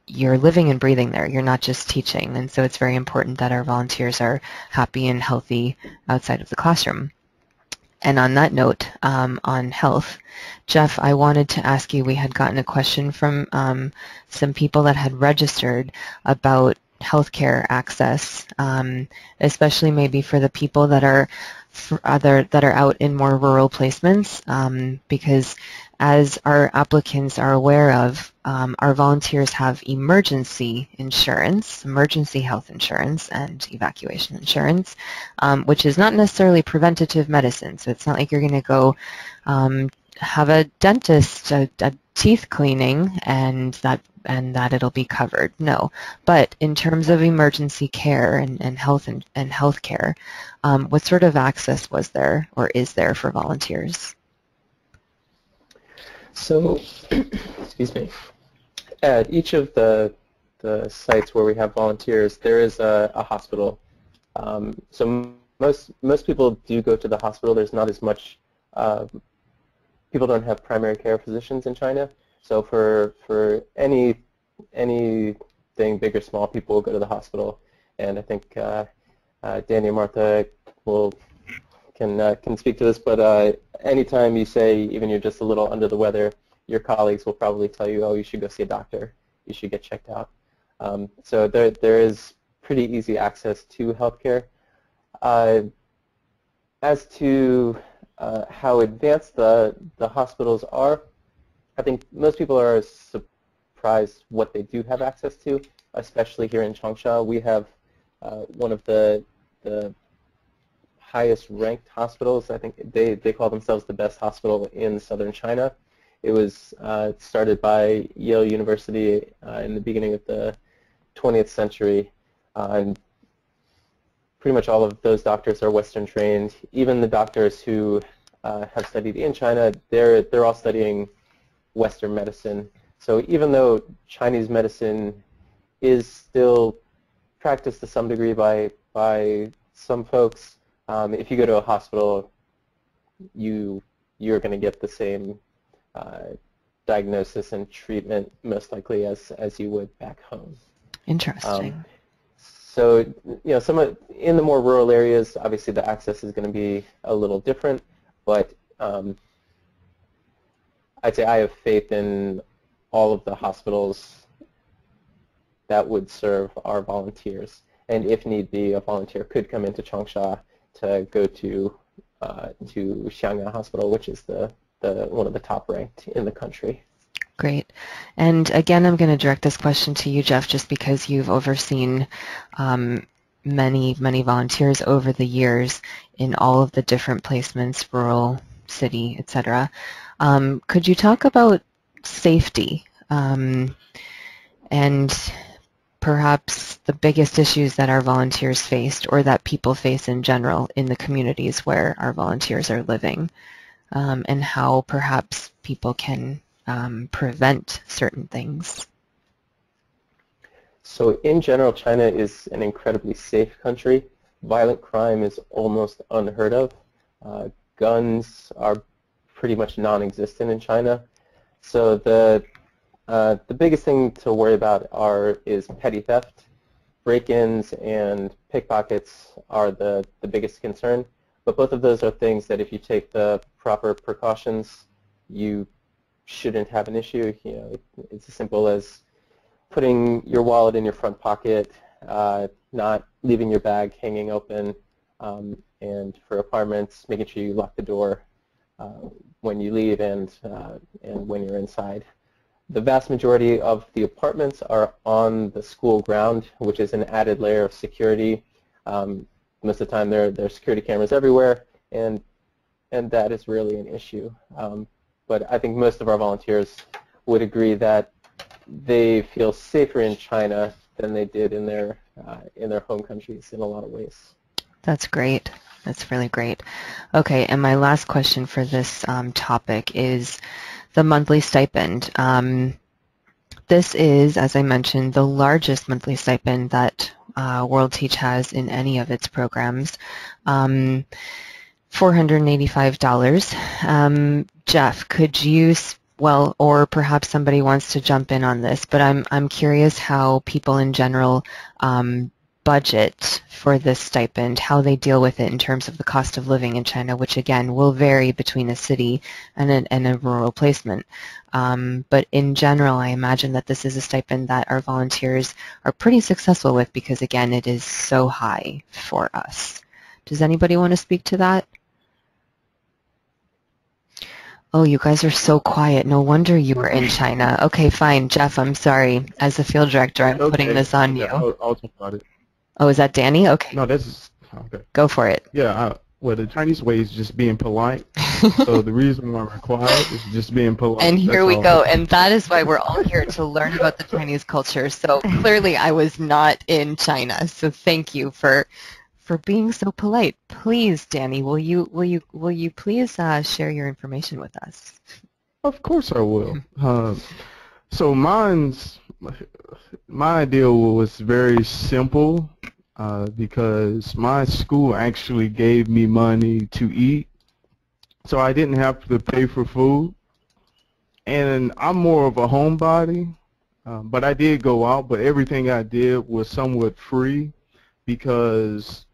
living and breathing there. You're not just teaching. And so it's very important that our volunteers are happy and healthy outside of the classroom. And on that note, on health, Jeff, I wanted to ask you, we had gotten a question from some people that had registered about healthcare access, especially maybe for the people that are out in more rural placements, because as our applicants are aware of, our volunteers have emergency insurance, emergency health insurance, and evacuation insurance, which is not necessarily preventative medicine. So it's not like you're going to go have a dentist, a teeth cleaning, and that it'll be covered. No, but in terms of emergency care and health care, what sort of access was there or is there for volunteers? So, excuse me, at each of the sites where we have volunteers, there is a hospital. So most people do go to the hospital. There's not as much, people don't have primary care physicians in China. So for anything big or small, people will go to the hospital. And I think Danny and Martha can speak to this, but anytime you say even you're just a little under the weather, your colleagues will probably tell you, oh, you should go see a doctor, you should get checked out. So there is pretty easy access to healthcare. as to how advanced the hospitals are, I think most people are surprised what they do have access to, especially here in Changsha. We have one of the highest ranked hospitals. I think they call themselves the best hospital in southern China. It was started by Yale University in the beginning of the 20th century, and pretty much all of those doctors are Western trained. Even the doctors who have studied in China, they're all studying Western medicine. So even though Chinese medicine is still practiced to some degree by some folks, if you go to a hospital, you're going to get the same diagnosis and treatment most likely as you would back home. Interesting. So, in the more rural areas, obviously the access is going to be a little different, but I'd say I have faith in all of the hospitals that would serve our volunteers. And if need be, a volunteer could come into Changsha to go to Xiangya Hospital, which is the one of the top ranked in the country. Great. And again, I'm going to direct this question to you, Jeff, just because you've overseen many volunteers over the years in all of the different placements, rural, city, etc. Could you talk about safety and perhaps the biggest issues that our volunteers faced or that people face in general in the communities where our volunteers are living, and how perhaps people can prevent certain things? So in general, China is an incredibly safe country. Violent crime is almost unheard of. Guns are pretty much non-existent in China. So the biggest thing to worry about is petty theft. Break-ins and pickpockets are the biggest concern. But both of those are things that if you take the proper precautions, you shouldn't have an issue. It's as simple as putting your wallet in your front pocket, not leaving your bag hanging open, and for apartments, making sure you lock the door when you leave and when you're inside. The vast majority of the apartments are on the school ground, which is an added layer of security. Most of the time, there are security cameras everywhere, and that is really an issue. But I think most of our volunteers would agree that they feel safer in China than they did in their home countries in a lot of ways. That's great. That's really great. Okay, and my last question for this topic is the monthly stipend. This is, as I mentioned, the largest monthly stipend that WorldTeach has in any of its programs, $485. Jeff, could you, well, or perhaps somebody wants to jump in on this, but I'm curious how people in general budget for this stipend, how they deal with it in terms of the cost of living in China, which again will vary between a city and a rural placement. But in general, I imagine that this is a stipend that our volunteers are pretty successful with because, again, it is so high for us. Does anybody want to speak to that? Oh, you guys are so quiet. No wonder you were in China. Okay, fine. Jeff, I'm sorry. As the field director, I'm putting this on you. I'll talk about it. Oh, is that Danny? Okay. No, that's okay. Go for it. Yeah, well, the Chinese way is just being polite. So the reason why I'm required is just being polite. And here we go. And that is why we're all here to learn about the Chinese culture. So clearly I was not in China. So thank you for being so polite. Please, Danny, will you please share your information with us? Of course I will. So my idea was very simple because my school actually gave me money to eat, so I didn't have to pay for food. And I'm more of a homebody, but I did go out, but everything I did was somewhat free because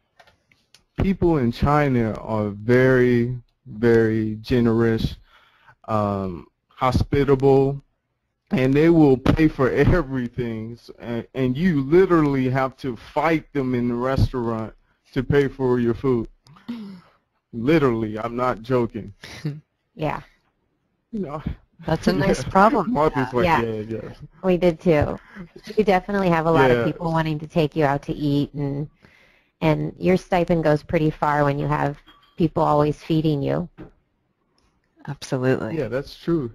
people in China are very, very generous, hospitable, and they will pay for everything, and you literally have to fight them in the restaurant to pay for your food. Literally, I'm not joking. Yeah. You know, That's a nice yeah. problem. Martha's like, Yeah. yeah. We did too. We definitely have a lot of Yeah. people wanting to take you out to eat, and your stipend goes pretty far when you have people always feeding you. Absolutely. Yeah, that's true.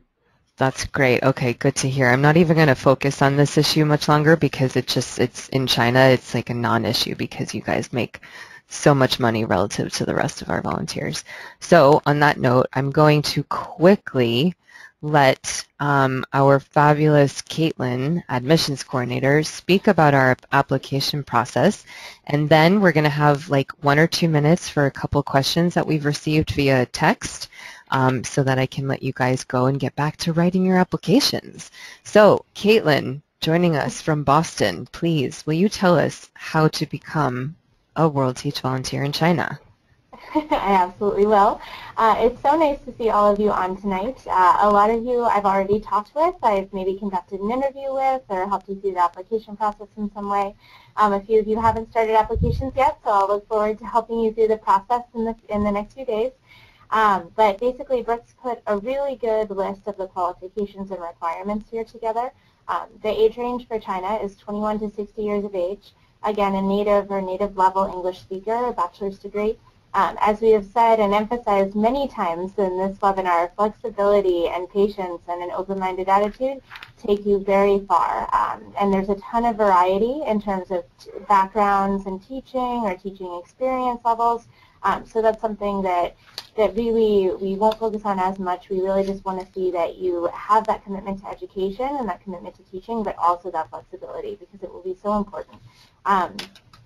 That's great. Okay, good to hear. I'm not even going to focus on this issue much longer because it's in China, it's like a non-issue because you guys make so much money relative to the rest of our volunteers. So on that note, I'm going to quickly let our fabulous Caitlin, admissions coordinator, speak about our application process, and then we're going to have like 1 or 2 minutes for a couple questions that we've received via text. So that I can let you guys go and get back to writing your applications. So, Caitlin, joining us from Boston, please, will you tell us how to become a WorldTeach volunteer in China? I absolutely will. It's so nice to see all of you on tonight. A lot of you I've already talked with. I've maybe conducted an interview with or helped you through the application process in some way. A few of you haven't started applications yet, so I'll look forward to helping you through the process in the next few days. But basically, Brooks put a really good list of the qualifications and requirements here together. The age range for China is 21 to 60 years of age. Again, a native or native level English speaker, a bachelor's degree. As we have said and emphasized many times in this webinar, flexibility and patience and an open-minded attitude take you very far. And there's a ton of variety in terms of backgrounds in teaching or teaching experience levels. So that's something that really we won't focus on as much. We really just want to see that you have that commitment to education and that commitment to teaching, but also that flexibility because it will be so important.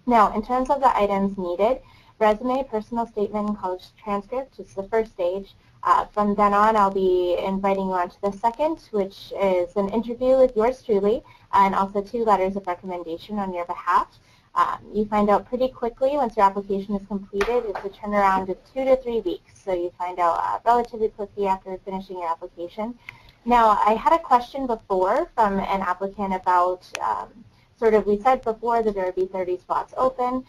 Now, in terms of the items needed, resume, personal statement, and college transcript is the first stage. From then on, I'll be inviting you on to the second, which is an interview with yours truly, and also 2 letters of recommendation on your behalf. You find out pretty quickly once your application is completed. It's a turnaround of 2 to 3 weeks, so you find out relatively quickly after finishing your application. Now, I had a question before from an applicant about we said before that there would be 30 spots open,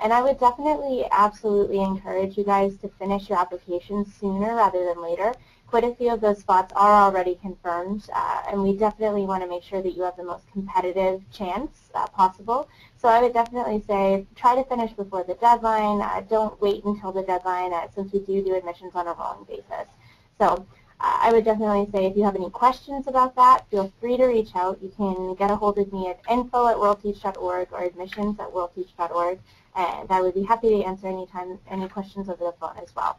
and I would definitely absolutely encourage you guys to finish your application sooner rather than later. Quite a few of those spots are already confirmed, and we definitely want to make sure that you have the most competitive chance possible. So I would definitely say try to finish before the deadline. Don't wait until the deadline since we do admissions on a rolling basis. So I would definitely say if you have any questions about that, feel free to reach out. You can get a hold of me at info@worldteach.org or admissions@worldteach.org, and I would be happy to answer any questions over the phone as well.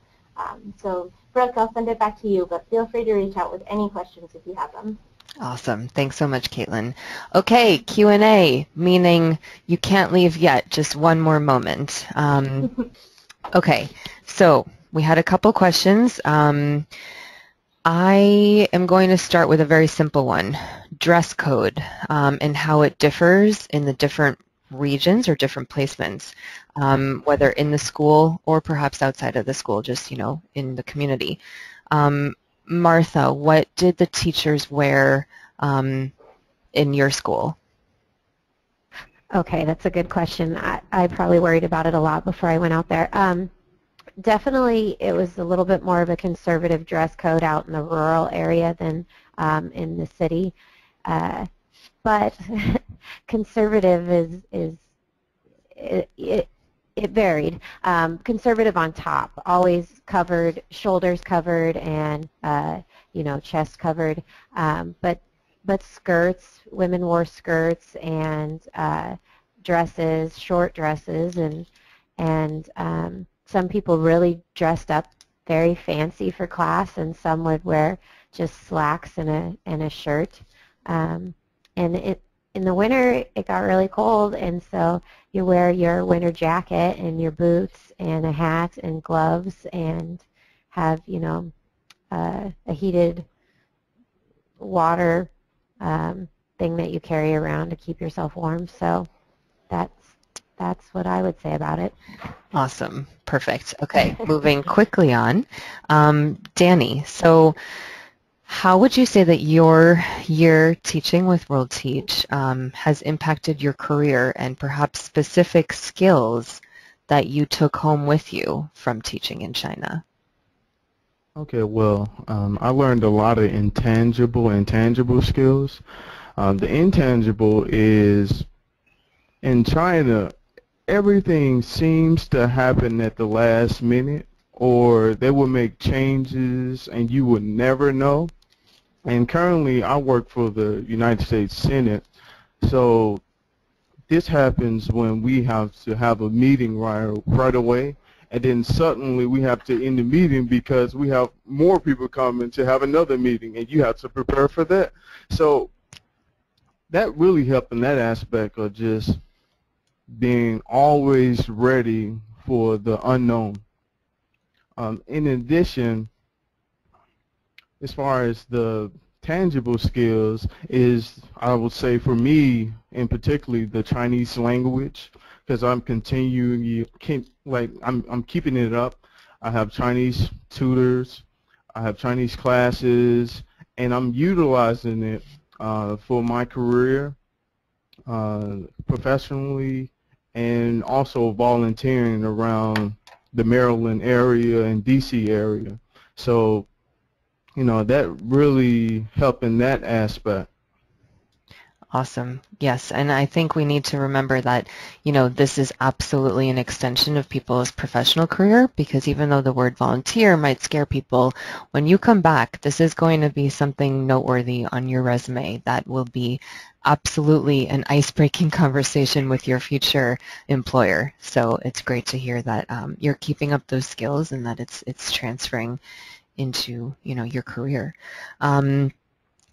So, Brooke, I'll send it back to you, but feel free to reach out with any questions if you have them. Awesome. Thanks so much, Caitlin. Okay, Q&A, meaning you can't leave yet, just one more moment. Okay, so we had a couple questions. I am going to start with a very simple one, dress code, and how it differs in the different regions or different placements, whether in the school or perhaps outside of the school, just, in the community. Martha, what did the teachers wear in your school? Okay, that's a good question. I probably worried about it a lot before I went out there. Definitely, it was a little bit more of a conservative dress code out in the rural area than in the city. But conservative it varied. Conservative on top, always covered, shoulders covered, and chest covered. But skirts, women wore skirts and dresses, short dresses, and some people really dressed up very fancy for class, and some would wear just slacks and a shirt. And in the winter, it got really cold, and so you wear your winter jacket and your boots and a hat and gloves and have, a heated water thing that you carry around to keep yourself warm. So that's what I would say about it. Awesome. Perfect. Okay, moving quickly on. Danny, so how would you say that your year teaching with WorldTeach has impacted your career and perhaps specific skills that you took home with you from teaching in China? Okay, well, I learned a lot of intangible and tangible skills. The intangible is in China, everything seems to happen at the last minute, or they will make changes and you would never know. And currently, I work for the United States Senate, so this happens when we have to have a meeting right away, and then suddenly we have to end the meeting because we have more people coming to have another meeting, and you have to prepare for that. So that really helped in that aspect of just being always ready for the unknown. In addition, as far as the tangible skills is, I would say for me, in particularly the Chinese language, because I'm I'm keeping it up. I have Chinese tutors, I have Chinese classes, and I'm utilizing it for my career, professionally, and also volunteering around the Maryland area and DC area. So, you know, that really helped in that aspect. Awesome. Yes, and I think we need to remember that, you know, this is absolutely an extension of people's professional career, because even though the word volunteer might scare people, when you come back, this is going to be something noteworthy on your resume that will be absolutely an ice-breaking conversation with your future employer. So it's great to hear that you're keeping up those skills and that it's transferring into, you know, your career.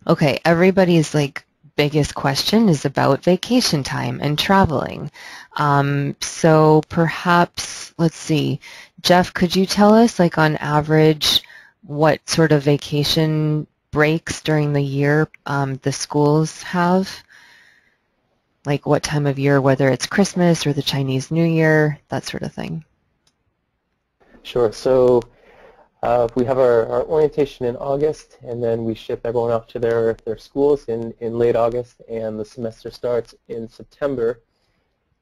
Okay, everybody's like biggest question is about vacation time and traveling. So perhaps, let's see, Jeff, could you tell us, like on average, what sort of vacation breaks during the year the schools have? Like what time of year, whether it's Christmas or the Chinese New Year, that sort of thing. Sure. So we have our orientation in August, and then we ship everyone off to their schools in late August, and the semester starts in September.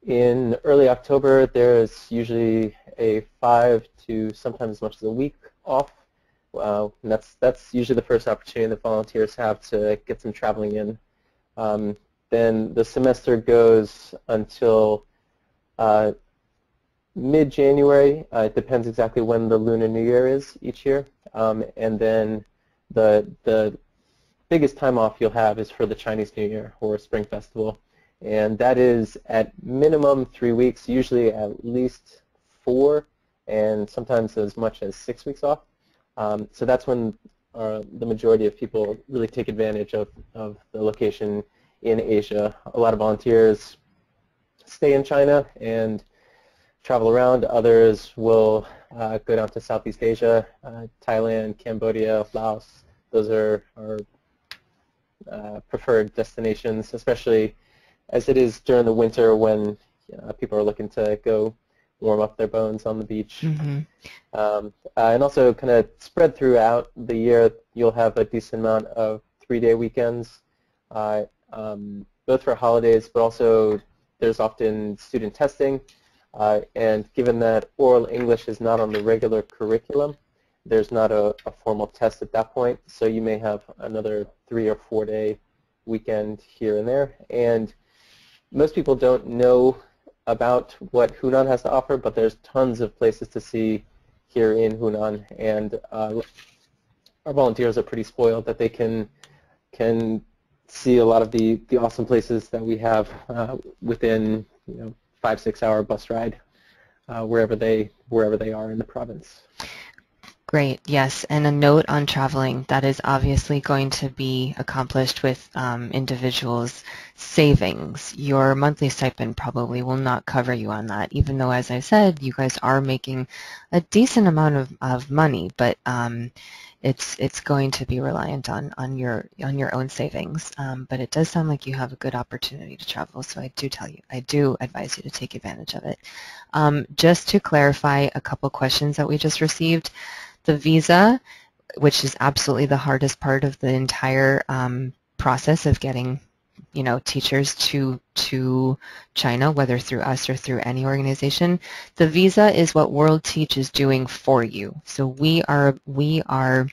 In early October, there's usually a 5 to sometimes as much as a week off. And that's usually the first opportunity that volunteers have to get some traveling in. Then the semester goes until mid-January. It depends exactly when the Lunar New Year is each year. And then the biggest time off you'll have is for the Chinese New Year or Spring Festival. And that is at minimum 3 weeks, usually at least 4, and sometimes as much as 6 weeks off. So that's when the majority of people really take advantage of the location in Asia. A lot of volunteers stay in China and travel around. Others will go down to Southeast Asia, Thailand, Cambodia, Laos. Those are preferred destinations, especially as it is during the winter when people are looking to go warm up their bones on the beach. Mm-hmm. And also kind of spread throughout the year, you'll have a decent amount of 3-day weekends, both for holidays, but also there's often student testing. And given that oral English is not on the regular curriculum, there's not a formal test at that point, so you may have another 3 or 4 day weekend here and there. And most people don't know about what Hunan has to offer, but there's tons of places to see here in Hunan, and our volunteers are pretty spoiled that they can see a lot of the awesome places that we have within 5-6 hour bus ride wherever they are in the province. Great, yes, and a note on traveling, that is obviously going to be accomplished with individuals' savings. Your monthly stipend probably will not cover you on that, even though, as I said, you guys are making a decent amount of money, but it's going to be reliant on your own savings. But it does sound like you have a good opportunity to travel, so I do advise you to take advantage of it. Just to clarify a couple questions that we just received. The visa, which is absolutely the hardest part of the entire process of getting teachers to China, whether through us or through any organization. The visa is what WorldTeach is doing for you. So we are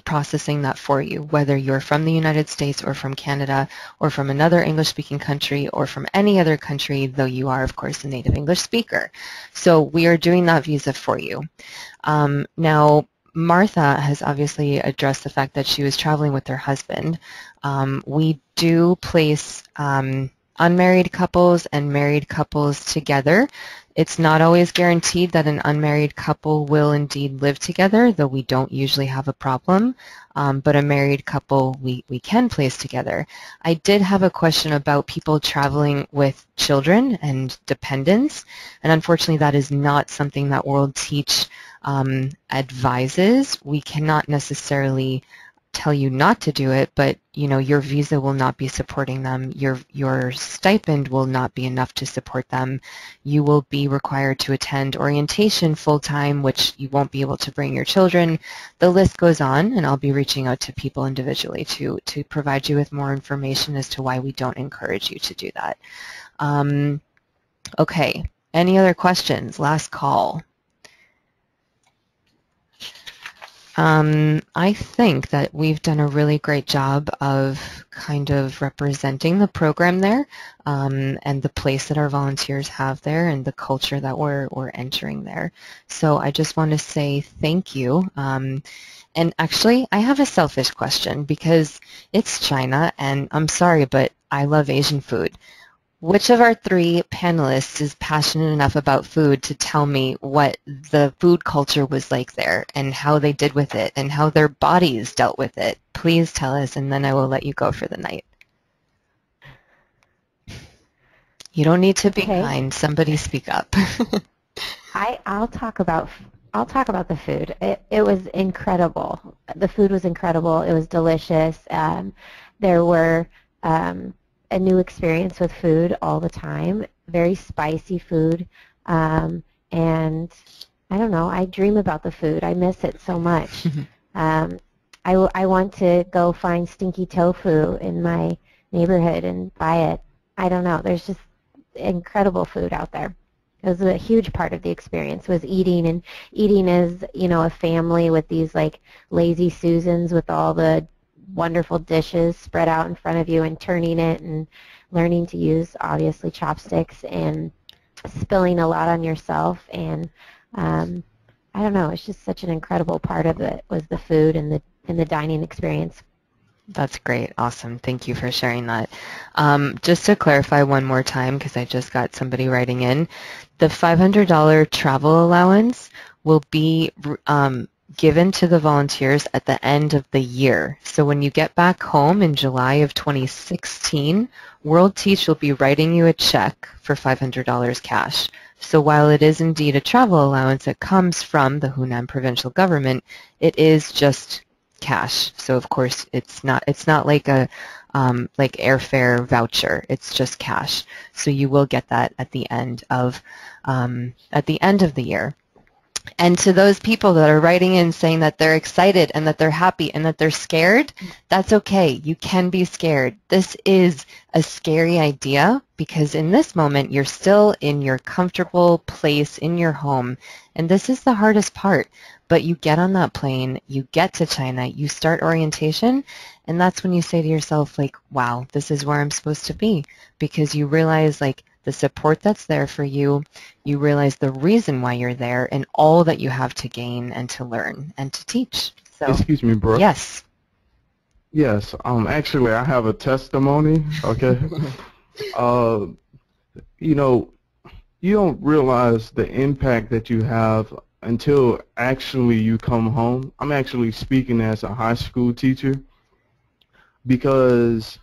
processing that for you, whether you're from the United States or from Canada or from another English-speaking country or from any other country, though you are, of course, a native English speaker. So we are doing that visa for you. Now, Martha has obviously addressed the fact that she was traveling with her husband. We do place unmarried couples and married couples together. It's not always guaranteed that an unmarried couple will indeed live together, though we don't usually have a problem, but a married couple we can place together. I did have a question about people traveling with children and dependents, and unfortunately that is not something that WorldTeach advises. We cannot necessarily tell you not to do it, but your visa will not be supporting them. Your stipend will not be enough to support them. You will be required to attend orientation full-time, which you won't be able to bring your children. The list goes on, and I'll be reaching out to people individually to provide you with more information as to why we don't encourage you to do that. Okay, any other questions? Last call. I think that we've done a really great job of kind of representing the program there, and the place that our volunteers have there and the culture that we're entering there. So I just want to say thank you. And actually, I have a selfish question because it's China, and I'm sorry, but I love Asian food. Which of our three panelists is passionate enough about food to tell me what the food culture was like there and how they did with it and how their bodies dealt with it? Please tell us, and then I will let you go for the night. You don't need to be kind. Somebody speak up. I'll talk about the food. It was incredible. The food was incredible. It was delicious. There were a new experience with food all the time, very spicy food, and I don't know, I dream about the food. I miss it so much. I want to go find stinky tofu in my neighborhood and buy it. I don't know, there's just incredible food out there. It was a huge part of the experience, was eating, and eating as, a family with these like lazy Susans with all the wonderful dishes spread out in front of you and turning it and learning to use obviously chopsticks and spilling a lot on yourself, and I don't know, it's just such an incredible part of it was the food and the dining experience. That's great. Awesome. Thank you for sharing that. Just to clarify one more time, because I just got somebody writing in, the $500 travel allowance will be given to the volunteers at the end of the year. So when you get back home in July of 2016, WorldTeach will be writing you a check for $500 cash. So while it is indeed a travel allowance that comes from the Hunan provincial government, it is just cash. So of course it's not like a like airfare voucher. It's just cash. So you will get that at the end of the year. And to those people that are writing in saying that they're excited and that they're happy and that they're scared, that's okay. You can be scared. This is a scary idea because in this moment you're still in your comfortable place in your home, and this is the hardest part. But you get on that plane, you get to China, you start orientation, and that's when you say to yourself, like, wow, this is where I'm supposed to be, because you realize, like, the support that's there for you, you realize the reason why you're there and all that you have to gain and to learn and to teach. So, excuse me, Brooke. Yes. Yes, actually I have a testimony, okay? You don't realize the impact that you have until actually you come home. I'm actually speaking as a high school teacher because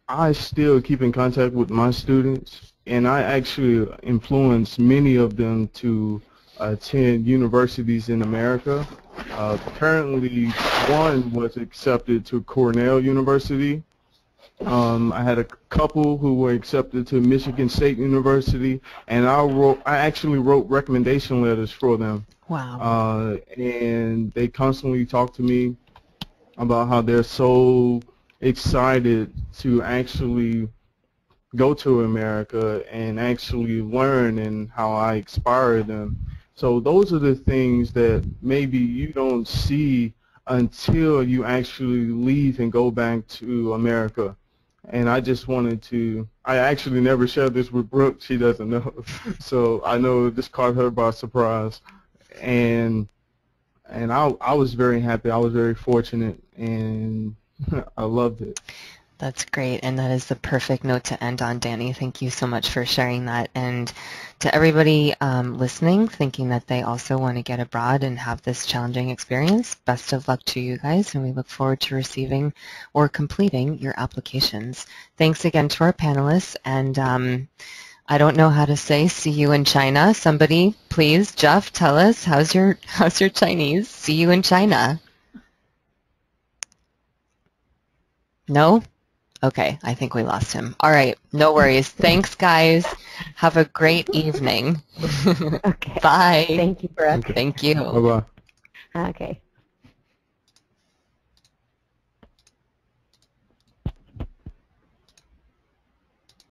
I still keep in contact with my students, and I actually influence many of them to attend universities in America. Currently, one was accepted to Cornell University. I had a couple who were accepted to Michigan State University, and I actually wrote recommendation letters for them. Wow. And they constantly talk to me about how they're so excited to actually go to America and actually learn, and how I inspire them. So those are the things that maybe you don't see until you actually leave and go back to America. And I just wanted to, I actually never shared this with Brooke. She doesn't know. So I know this caught her by surprise. And I was very happy. I was very fortunate, and I loved it. That's great, and that is the perfect note to end on, Danny. Thank you so much for sharing that. And to everybody listening, thinking that they also want to get abroad and have this challenging experience, best of luck to you guys, and we look forward to receiving or completing your applications. Thanks again to our panelists, and I don't know how to say see you in China. Somebody, please, Jeff, tell us, how's your Chinese? See you in China. No? Okay, I think we lost him. All right, no worries. Thanks, guys. Have a great evening. Okay. Bye. Thank you, Brooke. Okay. Thank you. Bye-bye. Okay.